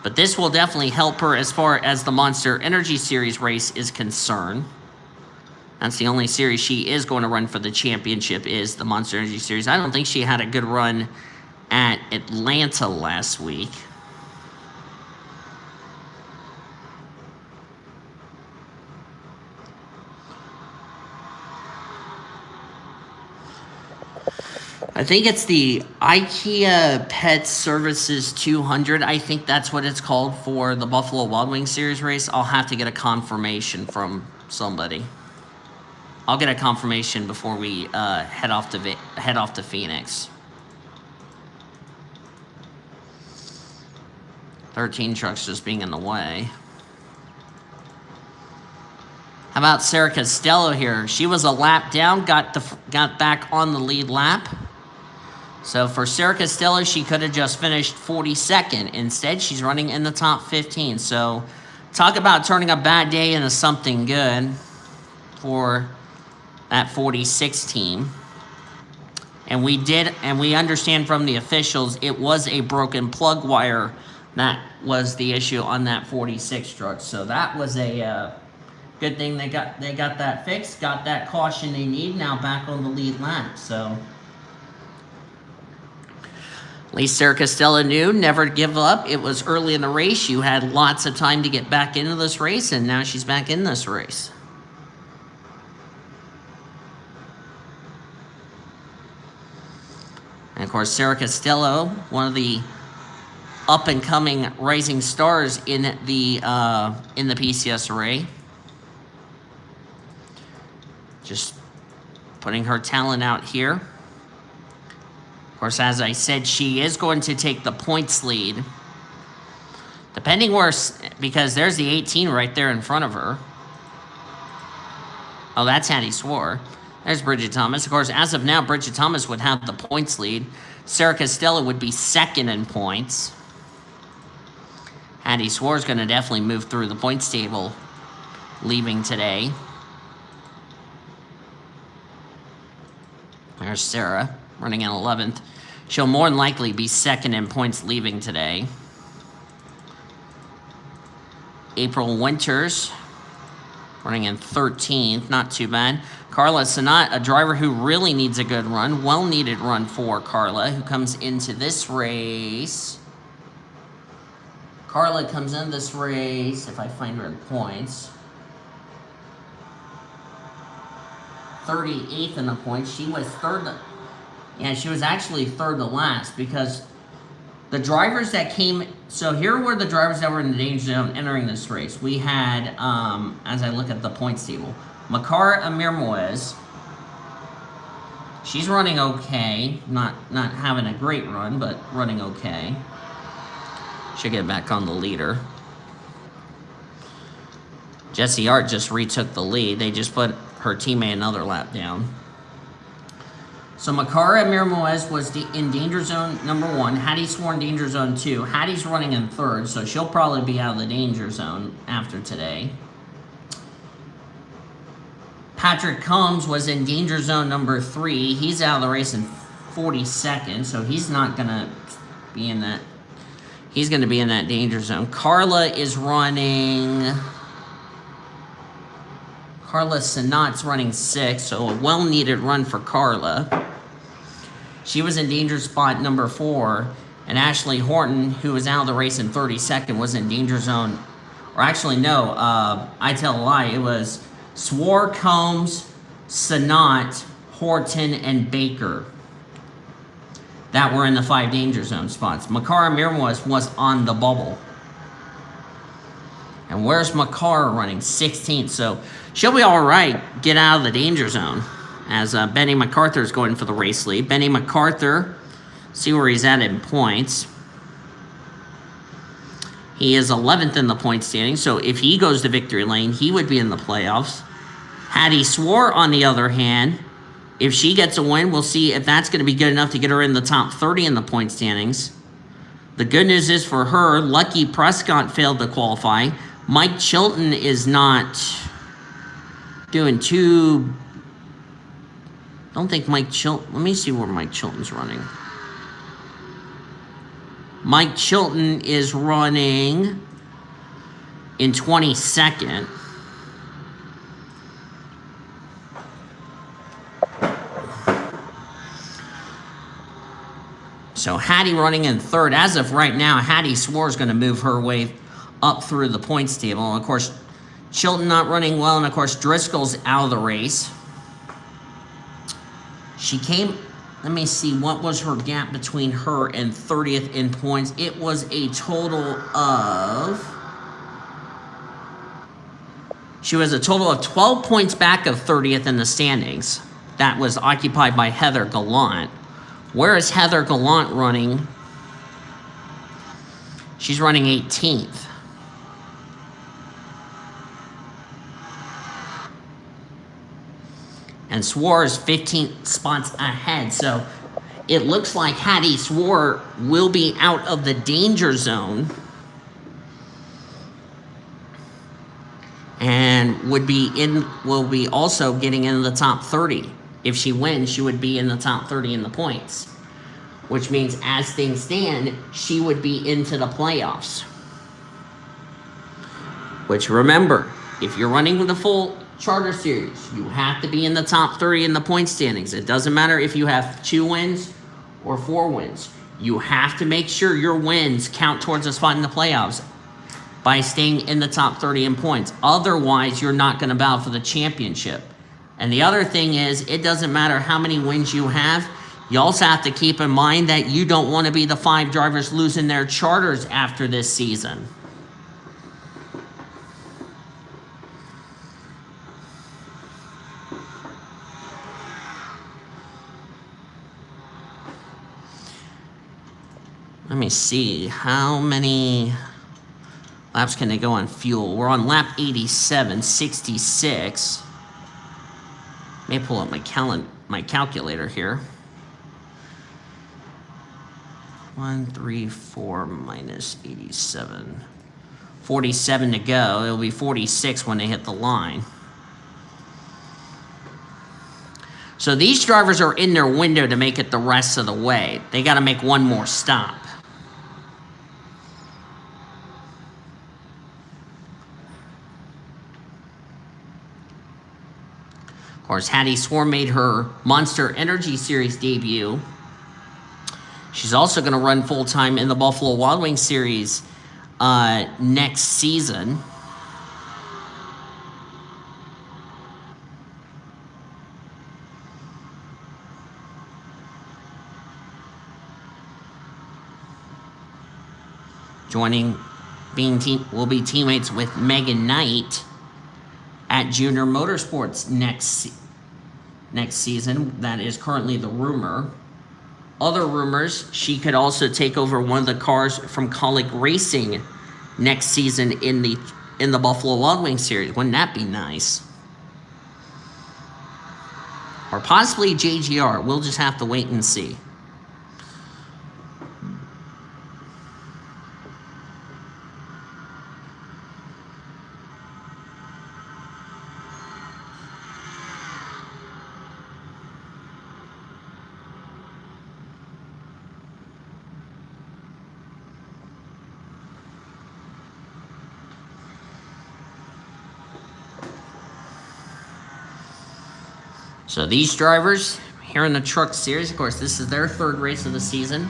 but this will definitely help her as far as the Monster Energy Series race is concerned. That's the only series she is going to run for the championship, is the Monster Energy Series. I don't think she had a good run at Atlanta last week. I think it's the IKEA Pet Services 200. I think that's what it's called for the Buffalo Wild Wings Series race. I'll have to get a confirmation from somebody. I'll get a confirmation before we head off to Phoenix. 13 trucks just being in the way. How about Sarah Costello here? She was a lap down, got back on the lead lap. So for Sarah Costello, she could have just finished 42nd. Instead, she's running in the top 15. So talk about turning a bad day into something good for that 46 team. And we understand from the officials, it was a broken plug wire that was the issue on that 46 truck. So that was a good thing they got that fixed, got that caution they need. Now back on the lead lap. So at least Sarah Costello knew never give up. It was early in the race. You had lots of time to get back into this race, and now she's back in this race. And of course, Sarah Costello, one of the up-and-coming rising stars in the PCSRA. Just putting her talent out here. Of course, as I said, she is going to take the points lead. Depending where, because there's the 18 right there in front of her. Oh, that's Hattie Swore. There's Bridget Thomas. Of course, as of now, Bridget Thomas would have the points lead. Sarah Costello would be second in points. Hattie Swore is going to definitely move through the points table leaving today. There's Sarah running in 11th. She'll more than likely be second in points leaving today. April Winters running in 13th. Not too bad. Carla Sanat, a driver who really needs a good run. Well-needed run for Carla, who comes into this race. Carla comes in this race, if I find her in points, 38th in the points. She was she was actually third to last, because the drivers that came, so here were the drivers that were in the danger zone entering this race. We had, as I look at the points table, Makara Amir Moez. She's running okay. Not having a great run, but running okay. Should get back on the leader. Jessie Art just retook the lead. They just put her teammate another lap down. So Makara Amir Moez was in danger zone number 1. Hattie Swore in danger zone 2. Hattie's running in 3rd, so she'll probably be out of the danger zone after today. Patrick Combs was in danger zone number 3. He's out of the race in 42nd, so he's not going to be in that. He's going to be in that danger zone. Carla is running. Carla Sanat's running 6th, so a well-needed run for Carla. She was in danger spot number 4, and Ashley Horton, who was out of the race in 32nd, was in danger zone. Or actually, no, I tell a lie. It was Swore, Combs, Sanat, Horton, and Baker that were in the 5 danger zone spots. Makara Mirmois was on the bubble. And where's Makara running? 16th. So she'll be all right. Get out of the danger zone. As Benny MacArthur is going for the race lead. Benny MacArthur, see where he's at in points. He is 11th in the point standing. So if he goes to victory lane, he would be in the playoffs. Hattie Swore, on the other hand, if she gets a win, we'll see if that's going to be good enough to get her in the top 30 in the point standings. The good news is for her, Lucky Prescott failed to qualify. Mike Chilton is not doing too... I don't think Mike Chilton... Let me see where Mike Chilton's running. Mike Chilton is running in 22nd. So Hattie running in 3rd. As of right now, Hattie Swore is going to move her way up through the points table. And of course, Chilton not running well. And of course, Driscoll's out of the race. She came... Let me see, what was her gap between her and 30th in points? It was a total of... She was a total of 12 points back of 30th in the standings. That was occupied by Heather Gallant. Where is Heather Gallant running? She's running 18th. and Swore is 15 spots ahead. So it looks like Hattie Swore will be out of the danger zone and will be also getting into the top 30. If she wins, she would be in the top 30 in the points, which means as things stand, she would be into the playoffs. Which, remember, if you're running with a full charter series, you have to be in the top 30 in the point standings. It doesn't matter if you have 2 wins or 4 wins. You have to make sure your wins count towards a spot in the playoffs by staying in the top 30 in points. Otherwise, you're not going to battle for the championship. And the other thing is, it doesn't matter how many wins you have. You also have to keep in mind that you don't want to be the 5 drivers losing their charters after this season. Let me see, how many laps can they go on fuel? We're on lap 87, 66. Let me pull up my calculator here. 134 minus 87. 47 to go. It'll be 46 when they hit the line. So these drivers are in their window to make it the rest of the way. They got to make one more stop. Of course, Hattie Swore made her Monster Energy Series debut. She's also going to run full-time in the Buffalo Wild Wings Series next season. Will be teammates with Megan Knight at Junior Motorsports next season. That is currently the rumor. Other rumors, she could also take over one of the cars from Colic Racing next season in the Buffalo Wild Wings Series. Wouldn't that be nice? Or possibly JGR. We'll just have to wait and see. So these drivers here in the Truck Series, of course, this is their 3rd race of the season.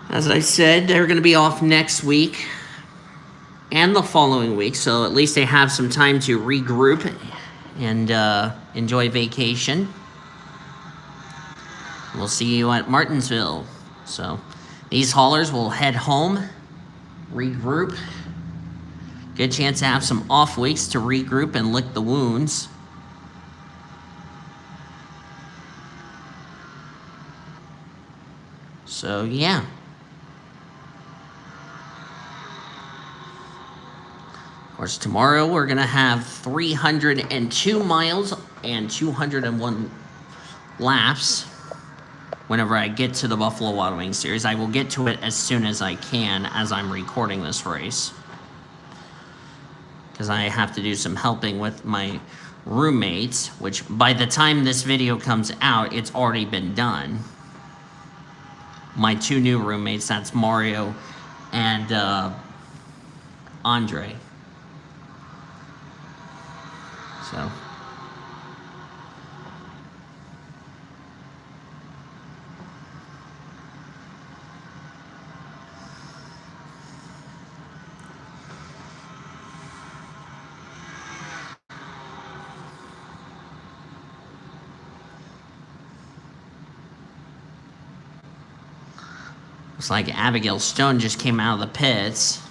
As I said, they're going to be off next week and the following week, so at least they have some time to regroup and enjoy vacation. We'll see you at Martinsville. So these haulers will head home, regroup. Good chance to have some off weeks to regroup and lick the wounds. So, yeah. Of course, tomorrow we're going to have 302 miles and 201 laps. Whenever I get to the Buffalo Wild Wings Series, I will get to it as soon as I can as I'm recording this race. Because I have to do some helping with my roommates, which by the time this video comes out, it's already been done. My 2 new roommates, that's Mario and Andre. So. Looks like Abigail Stone just came out of the pits.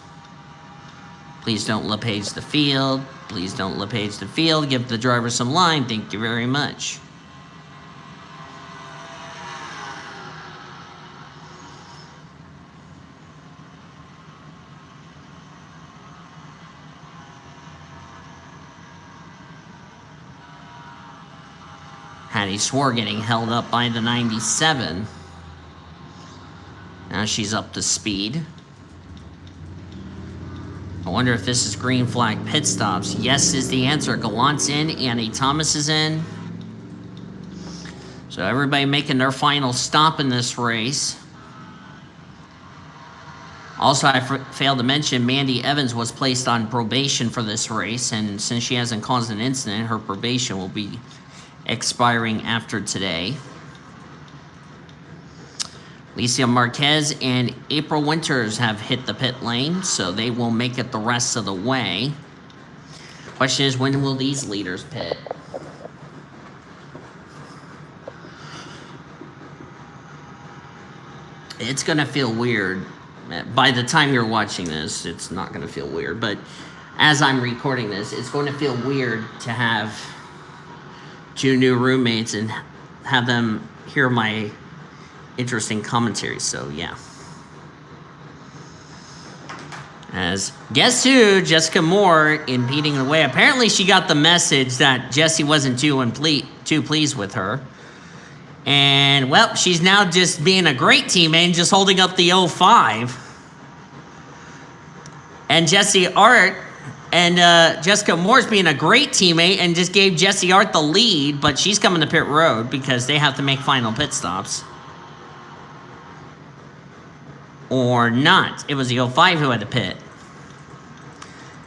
Please don't LePage the field. Please don't LePage the field. Give the driver some line. Thank you very much. Hattie Swore getting held up by the 97. Now she's up to speed. I wonder if this is green flag pit stops. Yes is the answer. Gallant's in. Annie Thomas is in. So everybody making their final stop in this race. Also, I failed to mention Mandy Evans was placed on probation for this race, and since she hasn't caused an incident, her probation will be expiring after today. Alicia Marquez and April Winters have hit the pit lane, so they will make it the rest of the way. Question is, when will these leaders pit? It's going to feel weird. By the time you're watching this, it's not going to feel weird. But as I'm recording this, it's going to feel weird to have two new roommates and have them hear my interesting commentary. So, yeah. As guess who? Jessica Moore impeding the way. Apparently, she got the message that Jessie wasn't too pleased with her. And, well, she's now just being a great teammate and just holding up the 05. And Jesse Art and Jessica Moore's being a great teammate and just gave Jesse Art the lead, but she's coming to pit road because they have to make final pit stops. Or not. It was the 05 who had to pit.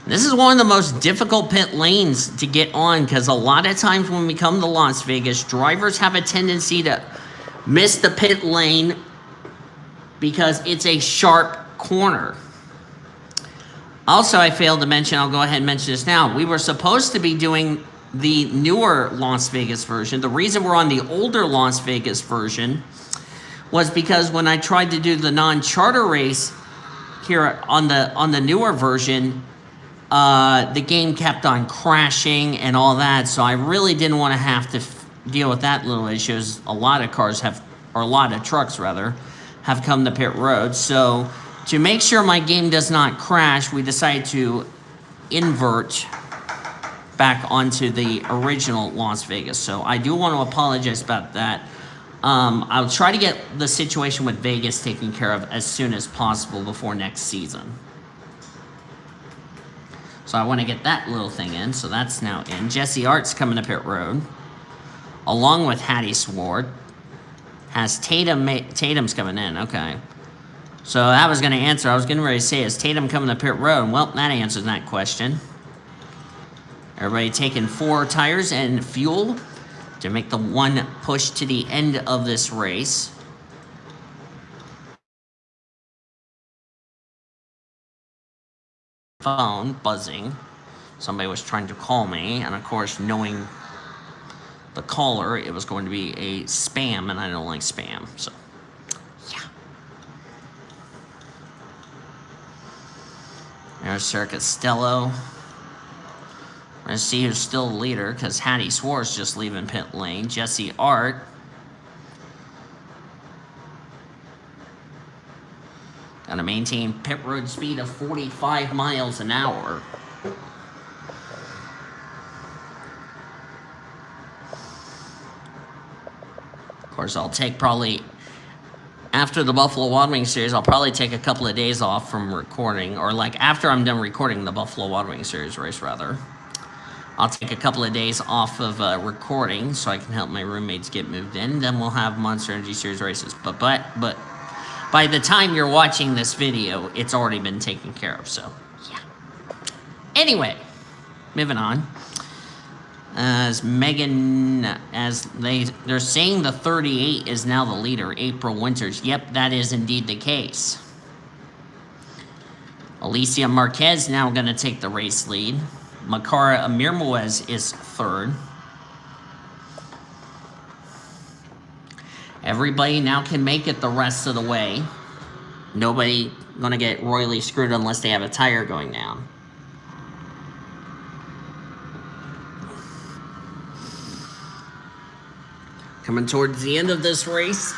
This is one of the most difficult pit lanes to get on because a lot of times when we come to Las Vegas, drivers have a tendency to miss the pit lane because it's a sharp corner. Also, I failed to mention, I'll go ahead and mention this now, we were supposed to be doing the newer Las Vegas version. The reason we're on the older Las Vegas version was because when I tried to do the non-charter race here on the newer version, the game kept on crashing and all that, so I really didn't want to have to deal with that little issue. A lot of cars have, or a lot of trucks rather, have come to pit road. So to make sure my game does not crash, we decided to invert back onto the original Las Vegas. So I do want to apologize about that. I'll try to get the situation with Vegas taken care of as soon as possible before next season. So I want to get that little thing in, so that's now in. Jesse Art's coming to pit road, along with Hattie Sword. Has Tatum's coming in, okay. So that was going to answer, I was getting ready to say, is Tatum coming to pit road? Well, that answers that question. Everybody taking 4 tires and fuel to make the one push to the end of this race. Phone buzzing. Somebody was trying to call me, and of course, knowing the caller, it was going to be a spam, and I don't like spam, so yeah. There's Sarah Costello. We're gonna see who's still the leader because Hattie Swartz just leaving pit lane. Jesse Art. Gotta maintain pit road speed of 45 miles an hour. Of course, I'll take probably, after the Buffalo Wild Wings series, I'll probably take a couple of days off from recording, or like after I'm done recording the Buffalo Wild Wings series race, rather. I'll take a couple of days off of recording so I can help my roommates get moved in. Then we'll have Monster Energy series races. But by the time you're watching this video, it's already been taken care of, so yeah. Anyway, moving on. As Megan, as they're saying the 38 is now the leader, April Winters. Yep, that is indeed the case. Alicia Marquez now going to take the race lead. Makara Amirmoez is third. Everybody now can make it the rest of the way. Nobody gonna get royally screwed unless they have a tire going down. Coming towards the end of this race.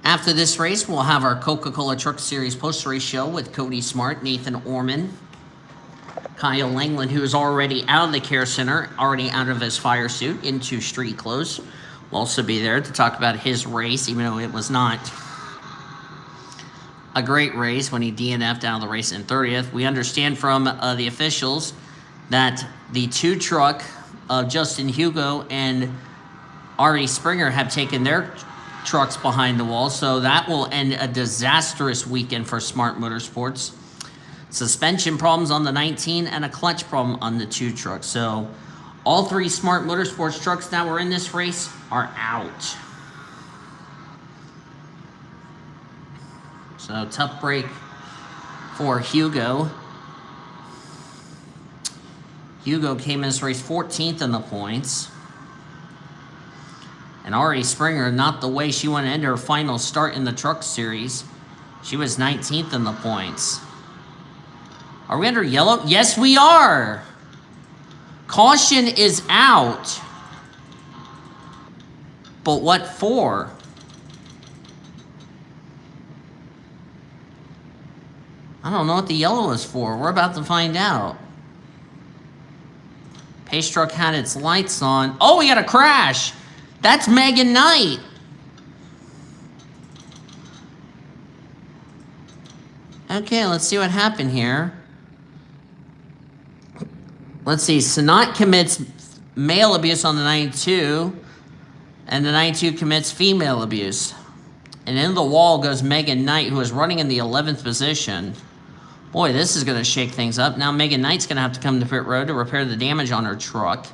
After this race, we'll have our Coca-Cola Truck Series post-race show with Cody Smart, Nathan Orman, Kyle Langland, who is already out of the care center, already out of his fire suit into street clothes, will also be there to talk about his race, even though it was not a great race when he DNF'd out of the race in 30th. We understand from the officials that the 2 truck of Justin Hugo and Ari Springer have taken their trucks behind the wall, so that will end a disastrous weekend for Smart Motorsports. Suspension problems on the 19 and a clutch problem on the 2 trucks. So all 3 Smart Motorsports trucks that were in this race are out. So tough break for Hugo. Hugo came in this race 14th in the points. And Ari Springer, not the way she wanted to end her final start in the truck series. She was 19th in the points. Are we under yellow? Yes, we are. Caution is out. But what for? I don't know what the yellow is for. We're about to find out. Pace truck had its lights on. Oh, we got a crash. That's Megan Knight. Okay, let's see what happened here. Let's see. Sanat commits male abuse on the 92, and the 92 commits female abuse. And in the wall goes Megan Knight, who is running in the 11th position. Boy, this is going to shake things up. Now Megan Knight's going to have to come to pit road to repair the damage on her truck.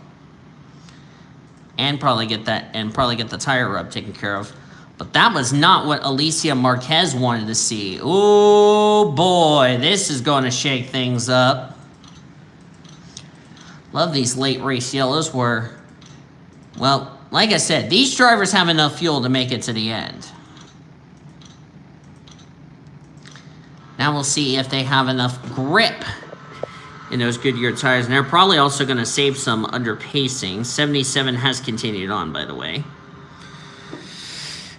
And probably get the tire rub taken care of. But that was not what Alicia Marquez wanted to see. Oh boy, this is going to shake things up. Love these late race yellows where, well, like I said, these drivers have enough fuel to make it to the end. Now we'll see if they have enough grip in those Goodyear tires. And they're probably also going to save some under pacing. 77 has continued on, by the way.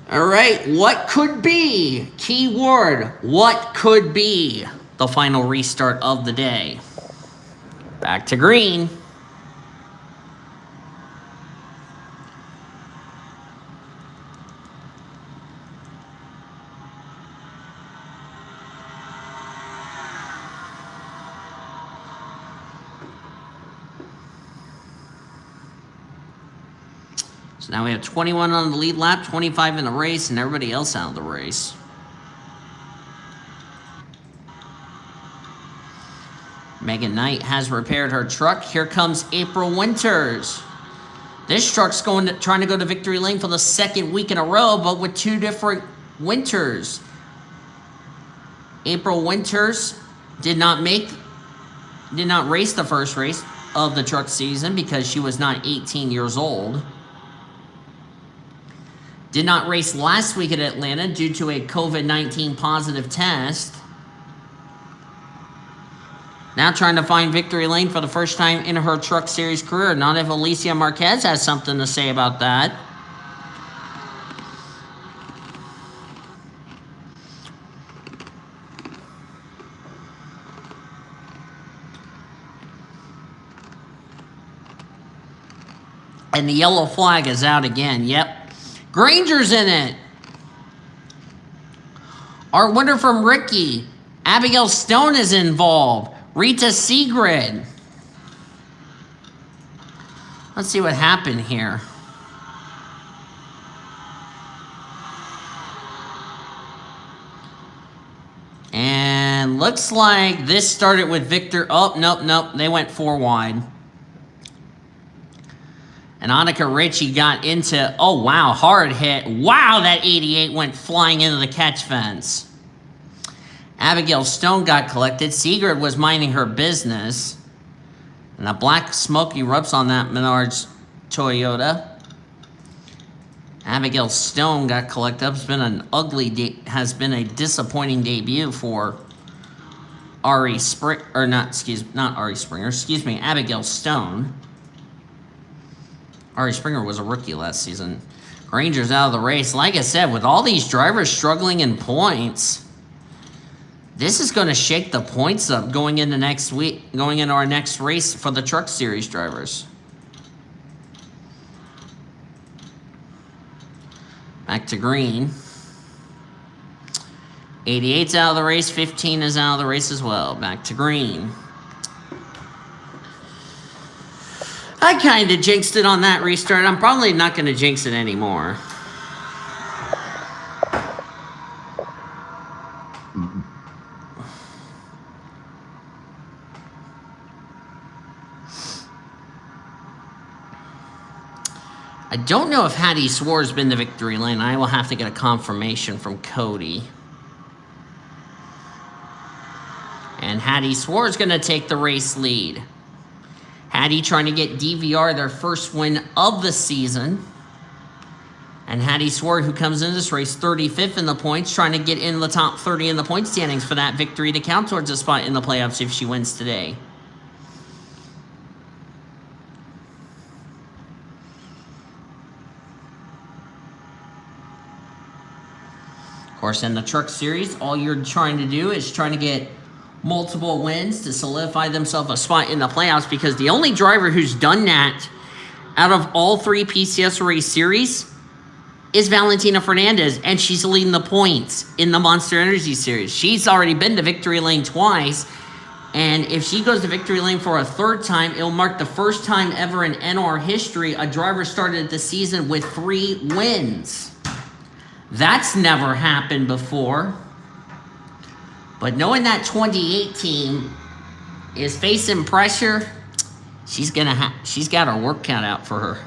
All right, what could be? Key word, what could be the final restart of the day? Back to green. So now we have 21 on the lead lap, 25 in the race, and everybody else out of the race. Megan Knight has repaired her truck. Here comes April Winters. This truck's trying to go to victory lane for the 2nd week in a row, but with 2 different Winters. April Winters did not race the first race of the truck season because she was not 18 years old. Did not race last week at Atlanta due to a COVID-19 positive test. Now trying to find victory lane for the first time in her truck series career. Not if Alicia Marquez has something to say about that. And the yellow flag is out again. Yep. Granger's in it. Our winner from Ricky. Abigail Stone is involved. Rita Sigrid. Let's see what happened here. And looks like this started with Victor. Oh, nope. They went 4 wide. And Annika Ritchie got into, oh wow, hard hit. Wow, that 88 went flying into the catch fence. Abigail Stone got collected. Sigurd was minding her business. And the black smoke erupts on that Menards Toyota. Abigail Stone got collected. It's been an has been a disappointing debut for Abigail Stone. Ari Springer was a rookie last season. Granger's out of the race. Like I said, with all these drivers struggling in points, This is going to shake the points up going into next week, going into our next race for the Truck Series drivers. Back to green. 88's out of the race. 15 is out of the race as well. Back to green. I kind of jinxed it on that restart. I'm probably not going to jinx it anymore. I don't know if Hattie Swar's been to victory lane. I will have to get a confirmation from Cody. And Hattie Swar is going to take the race lead. Hattie trying to get DVR their first win of the season. And Hattie Swar, who comes into this race 35th in the points, trying to get in the top 30 in the point standings for that victory to count towards a spot in the playoffs if she wins today. Of course, in the Truck Series, all you're trying to do is trying to get multiple wins to solidify themselves a spot in the playoffs, because the only driver who's done that out of all three PCSRA series is Valentina Fernandez, and she's leading the points in the Monster Energy Series. She's already been to victory lane twice, and if she goes to victory lane for a third time, it'll mark the first time ever in NR history a driver started the season with 3 wins. That's never happened before. But knowing that 2018 is facing pressure, she's got her work cut out for her.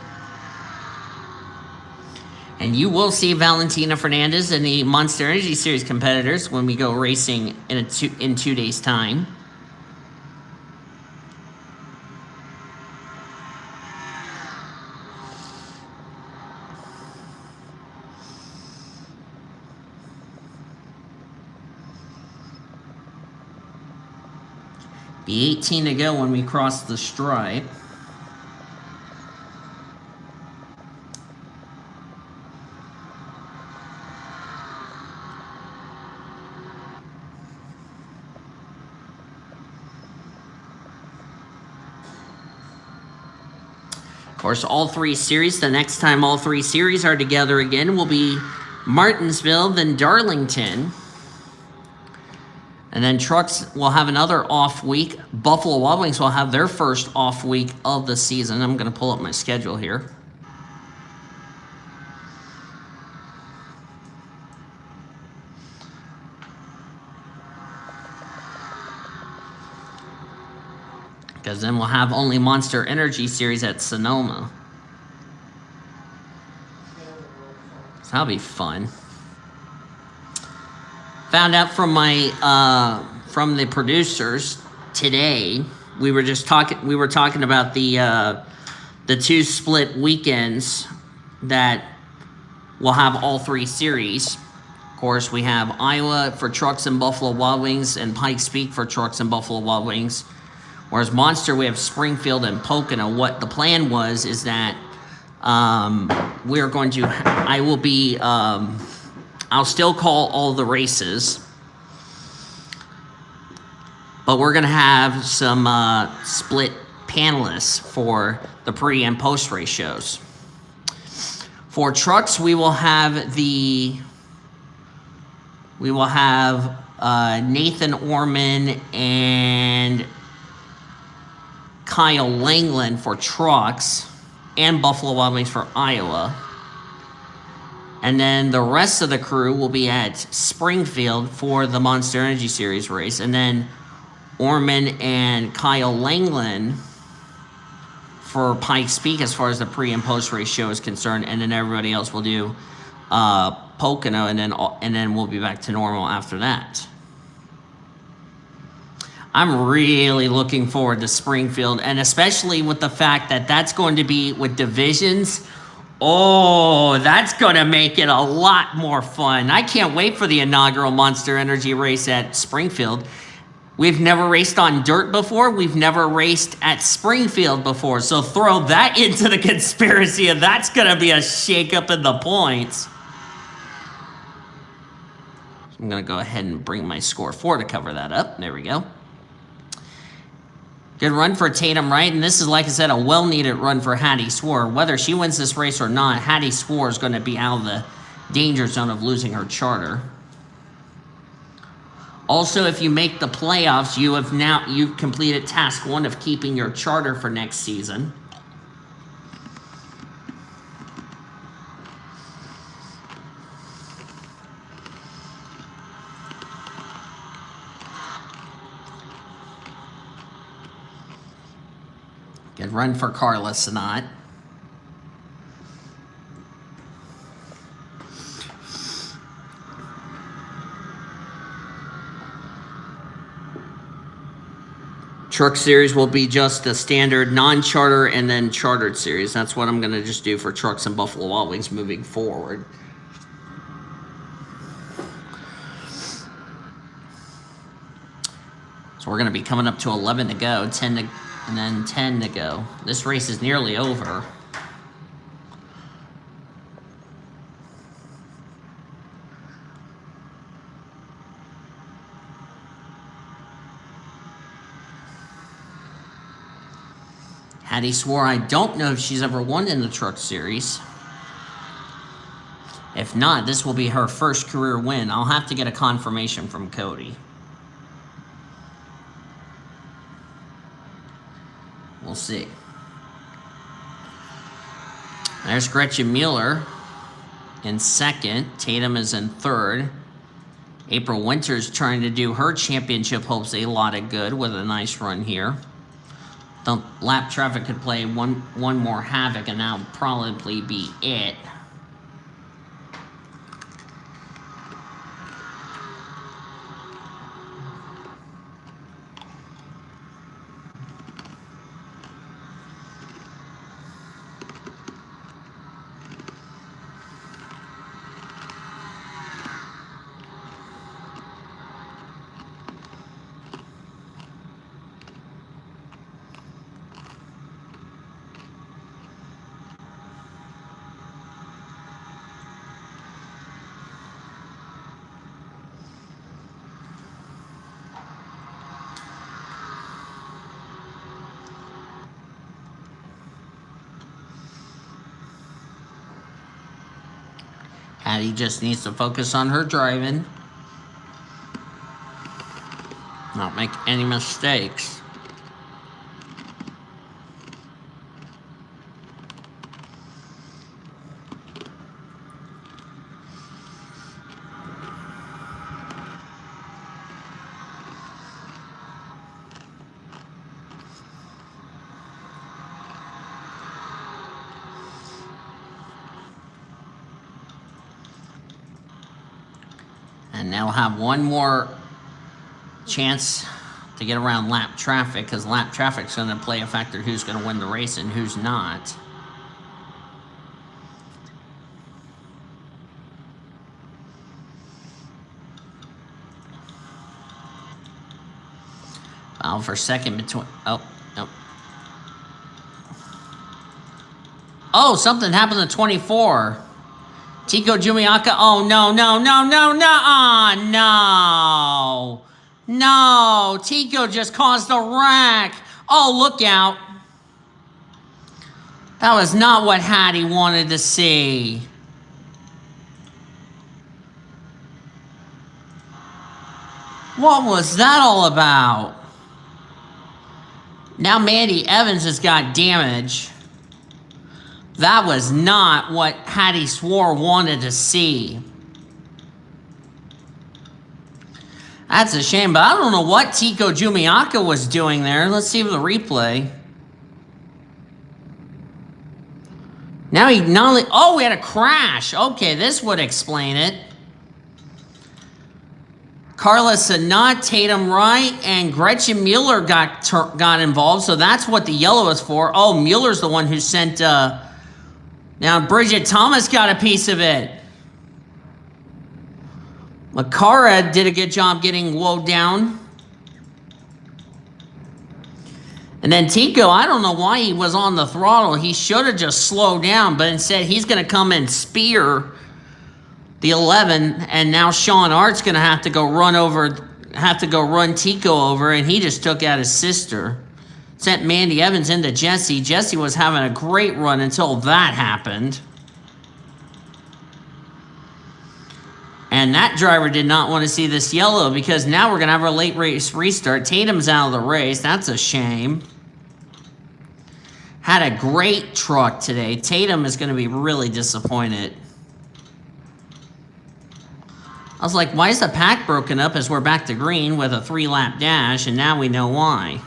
And you will see Valentina Fernandez and the Monster Energy Series competitors when we go racing in 2 days' time. Be 18 to go when we cross the stripe. Of course, all 3 series, the next time all 3 series are together again will be Martinsville, then Darlington. And then Trucks will have another off week. Buffalo Wild Wings will have their first off week of the season. I'm going to pull up my schedule here. Because then we'll have only Monster Energy Series at Sonoma. So that'll be fun. Found out from my from the producers today. We were talking about the 2 split weekends that will have all 3 series. Of course, we have Iowa for Trucks and Buffalo Wild Wings, and Pikes Peak for Trucks and Buffalo Wild Wings. Whereas Monster, we have Springfield and Pocono. What the plan was is that we're going to. I will be. I'll still call all the races, but we're going to have some split panelists for the pre and post race shows. For Trucks, we will have Nathan Orman and Kyle Langland for Trucks, and Buffalo Wild Wings for Iowa. And then the rest of the crew will be at Springfield for the Monster Energy Series race. And then Orman and Kyle Langland for Pikes Peak as far as the pre and post race show is concerned. And then everybody else will do Pocono, and then we'll be back to normal after that. I'm really looking forward to Springfield, and especially with the fact that that's going to be with divisions. Oh, that's going to make it a lot more fun. I can't wait for the inaugural Monster Energy race at Springfield. We've never raced on dirt before. We've never raced at Springfield before. So throw that into the conspiracy, and that's going to be a shakeup in the points. I'm going to go ahead and bring my score 4 to cover that up. There we go. Good run for Tatum Wright, and this is, like I said, a well-needed run for Hattie Swore. Whether she wins this race or not, Hattie Swore is going to be out of the danger zone of losing her charter. Also, if you make the playoffs, you've completed task 1 of keeping your charter for next season. Good run for Carla Sanat. Truck series will be just a standard non-charter and then chartered series. That's what I'm going to just do for trucks and Buffalo Wild Wings moving forward. So we're going to be coming up to 11 to go, 10 to, and then 10 to go. This race is nearly over. Hattie Swore, I don't know if she's ever won in the truck series. If not, this will be her first career win. I'll have to get a confirmation from Cody. We'll see. There's Gretchen Mueller in second. Tatum is in third. April Winters trying to do her championship hopes a lot of good with a nice run here. The lap traffic could play one more havoc, and that'll probably be it. Hattie just needs to focus on her driving. Not make any mistakes. And they'll have one more chance to get around lap traffic, because lap traffic's going to play a factor who's going to win the race and who's not. Foul for second between... Oh, no. Oh, something happened to 24. Tico Jumiaka, oh, no. No, Tico just caused a wreck. Oh, look out. That was not what Hattie wanted to see. What was that all about? Now Mandy Evans has got damage. That was not what Hattie Swore wanted to see. That's a shame, but I don't know what Tico Jumiaka was doing there. Let's see the replay. Now he not only... Oh, we had a crash. Okay, this would explain it. Carla Sanat, Tatum Wright, and Gretchen Mueller got involved, so that's what the yellow is for. Oh, Mueller's the one who sent... Now, Bridget Thomas got a piece of it. Makara did a good job getting woed down. And then Tico, I don't know why he was on the throttle. He should have just slowed down, but instead he's going to come and spear the 11, and now Sean Art's going to have to go run Tico over, and he just took out his sister. Sent Mandy Evans into Jesse. Jesse was having a great run until that happened. And that driver did not want to see this yellow, because now we're going to have our late race restart. Tatum's out of the race. That's a shame. Had a great truck today. Tatum is going to be really disappointed. I was like, why is the pack broken up as we're back to green with a 3-lap dash? And now we know why.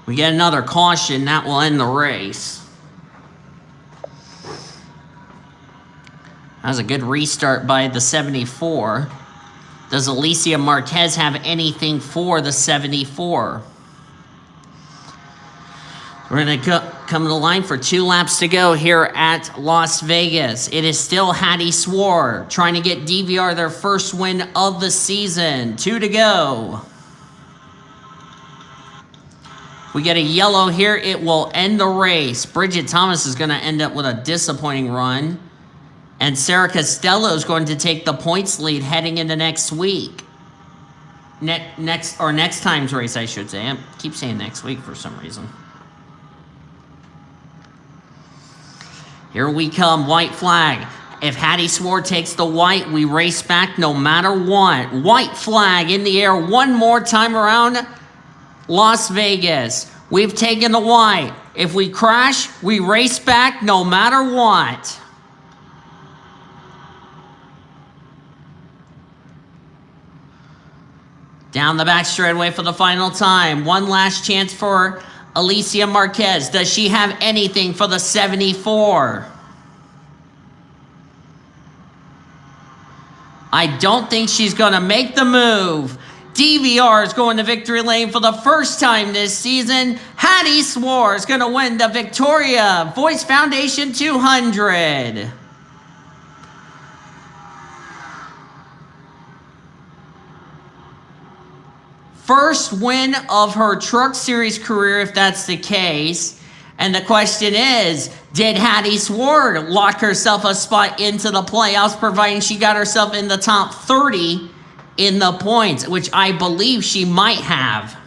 We get another caution. That will end the race. That was a good restart by the 74. Does Alicia Marquez have anything for the 74? We're going to come to the line for 2 laps to go here at Las Vegas. It is still Hattie Swore trying to get DVR their first win of the season. 2 to go. We get a yellow here. It will end the race. Bridget Thomas is going to end up with a disappointing run. And Sarah Costello is going to take the points lead heading into next week. Next time's race, I should say. I keep saying next week for some reason. Here we come, white flag. If Hattie Swore takes the white, we race back no matter what. White flag in the air one more time around Las Vegas. We've taken the white. If we crash, we race back no matter what. Down the back straightaway for the final time. One last chance for Alicia Marquez. Does she have anything for the 74? I don't think she's going to make the move. DVR is going to victory lane for the first time this season. Hattie Swore is going to win the Victoria Voice Foundation 200. First win of her Truck Series career, if that's the case. And the question is, did Hattie Swore lock herself a spot into the playoffs, providing she got herself in the top 30 in the points, which I believe she might have.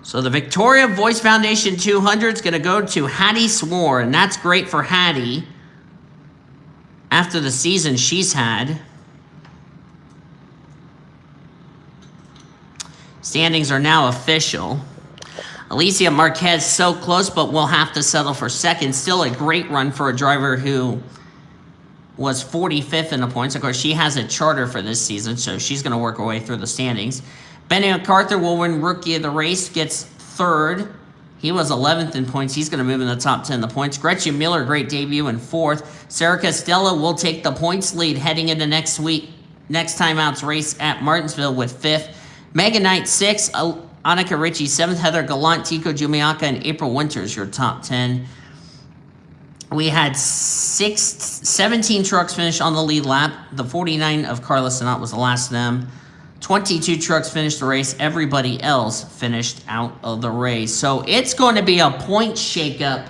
So the Victoria Voice Foundation 200 is going to go to Hattie Swore, and that's great for Hattie after the season she's had. Standings are now official. Alicia Marquez so close, but will have to settle for second. Still a great run for a driver who was 45th in the points. Of course, she has a charter for this season, so she's going to work her way through the standings. Benny MacArthur will win Rookie of the Race, gets third. He was 11th in points. He's going to move in the top 10 in the points. Gretchen Miller, great debut in fourth. Sarah Costello will take the points lead heading into next time out's race at Martinsville with fifth. Megan Knight, sixth. Annika Ritchie, seventh. Heather Gallant, Tico Jumiaka, and April Winters, your top 10. We had 17 trucks finish on the lead lap. The 49 of Carla Sinat was the last of them. 22 trucks finished the race. Everybody else finished out of the race. So it's going to be a point shakeup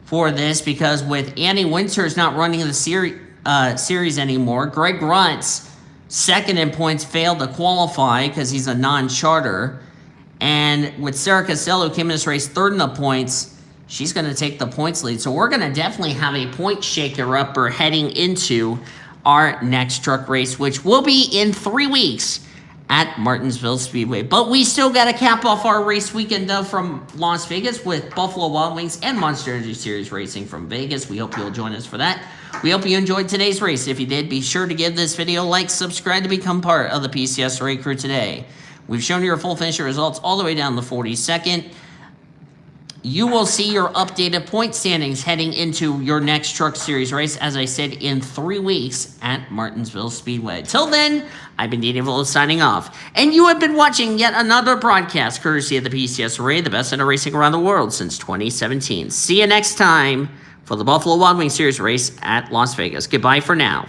for this, because with Annie Winters not running the series anymore, Greg Runtz, second in points, failed to qualify because he's a non-charter. And with Sarah Costello, who came in this race third in the points, she's going to take the points lead. So we're going to definitely have a point shaker-upper heading into our next truck race, which will be in 3 weeks at Martinsville Speedway. But we still got to cap off our race weekend though from Las Vegas with Buffalo Wild Wings and Monster Energy Series Racing from Vegas. We hope you'll join us for that. We hope you enjoyed today's race. If you did, be sure to give this video a like, subscribe to become part of the PCSRA crew today. We've shown you your full finisher results all the way down the 42nd. You will see your updated point standings heading into your next Truck Series race, as I said, in 3 weeks at Martinsville Speedway. Till then, I've been Danny Volo signing off, and you have been watching yet another broadcast courtesy of the PCSRA, the best in racing around the world since 2017. See you next time for the Buffalo Wild Wings Series race at Las Vegas. Goodbye for now.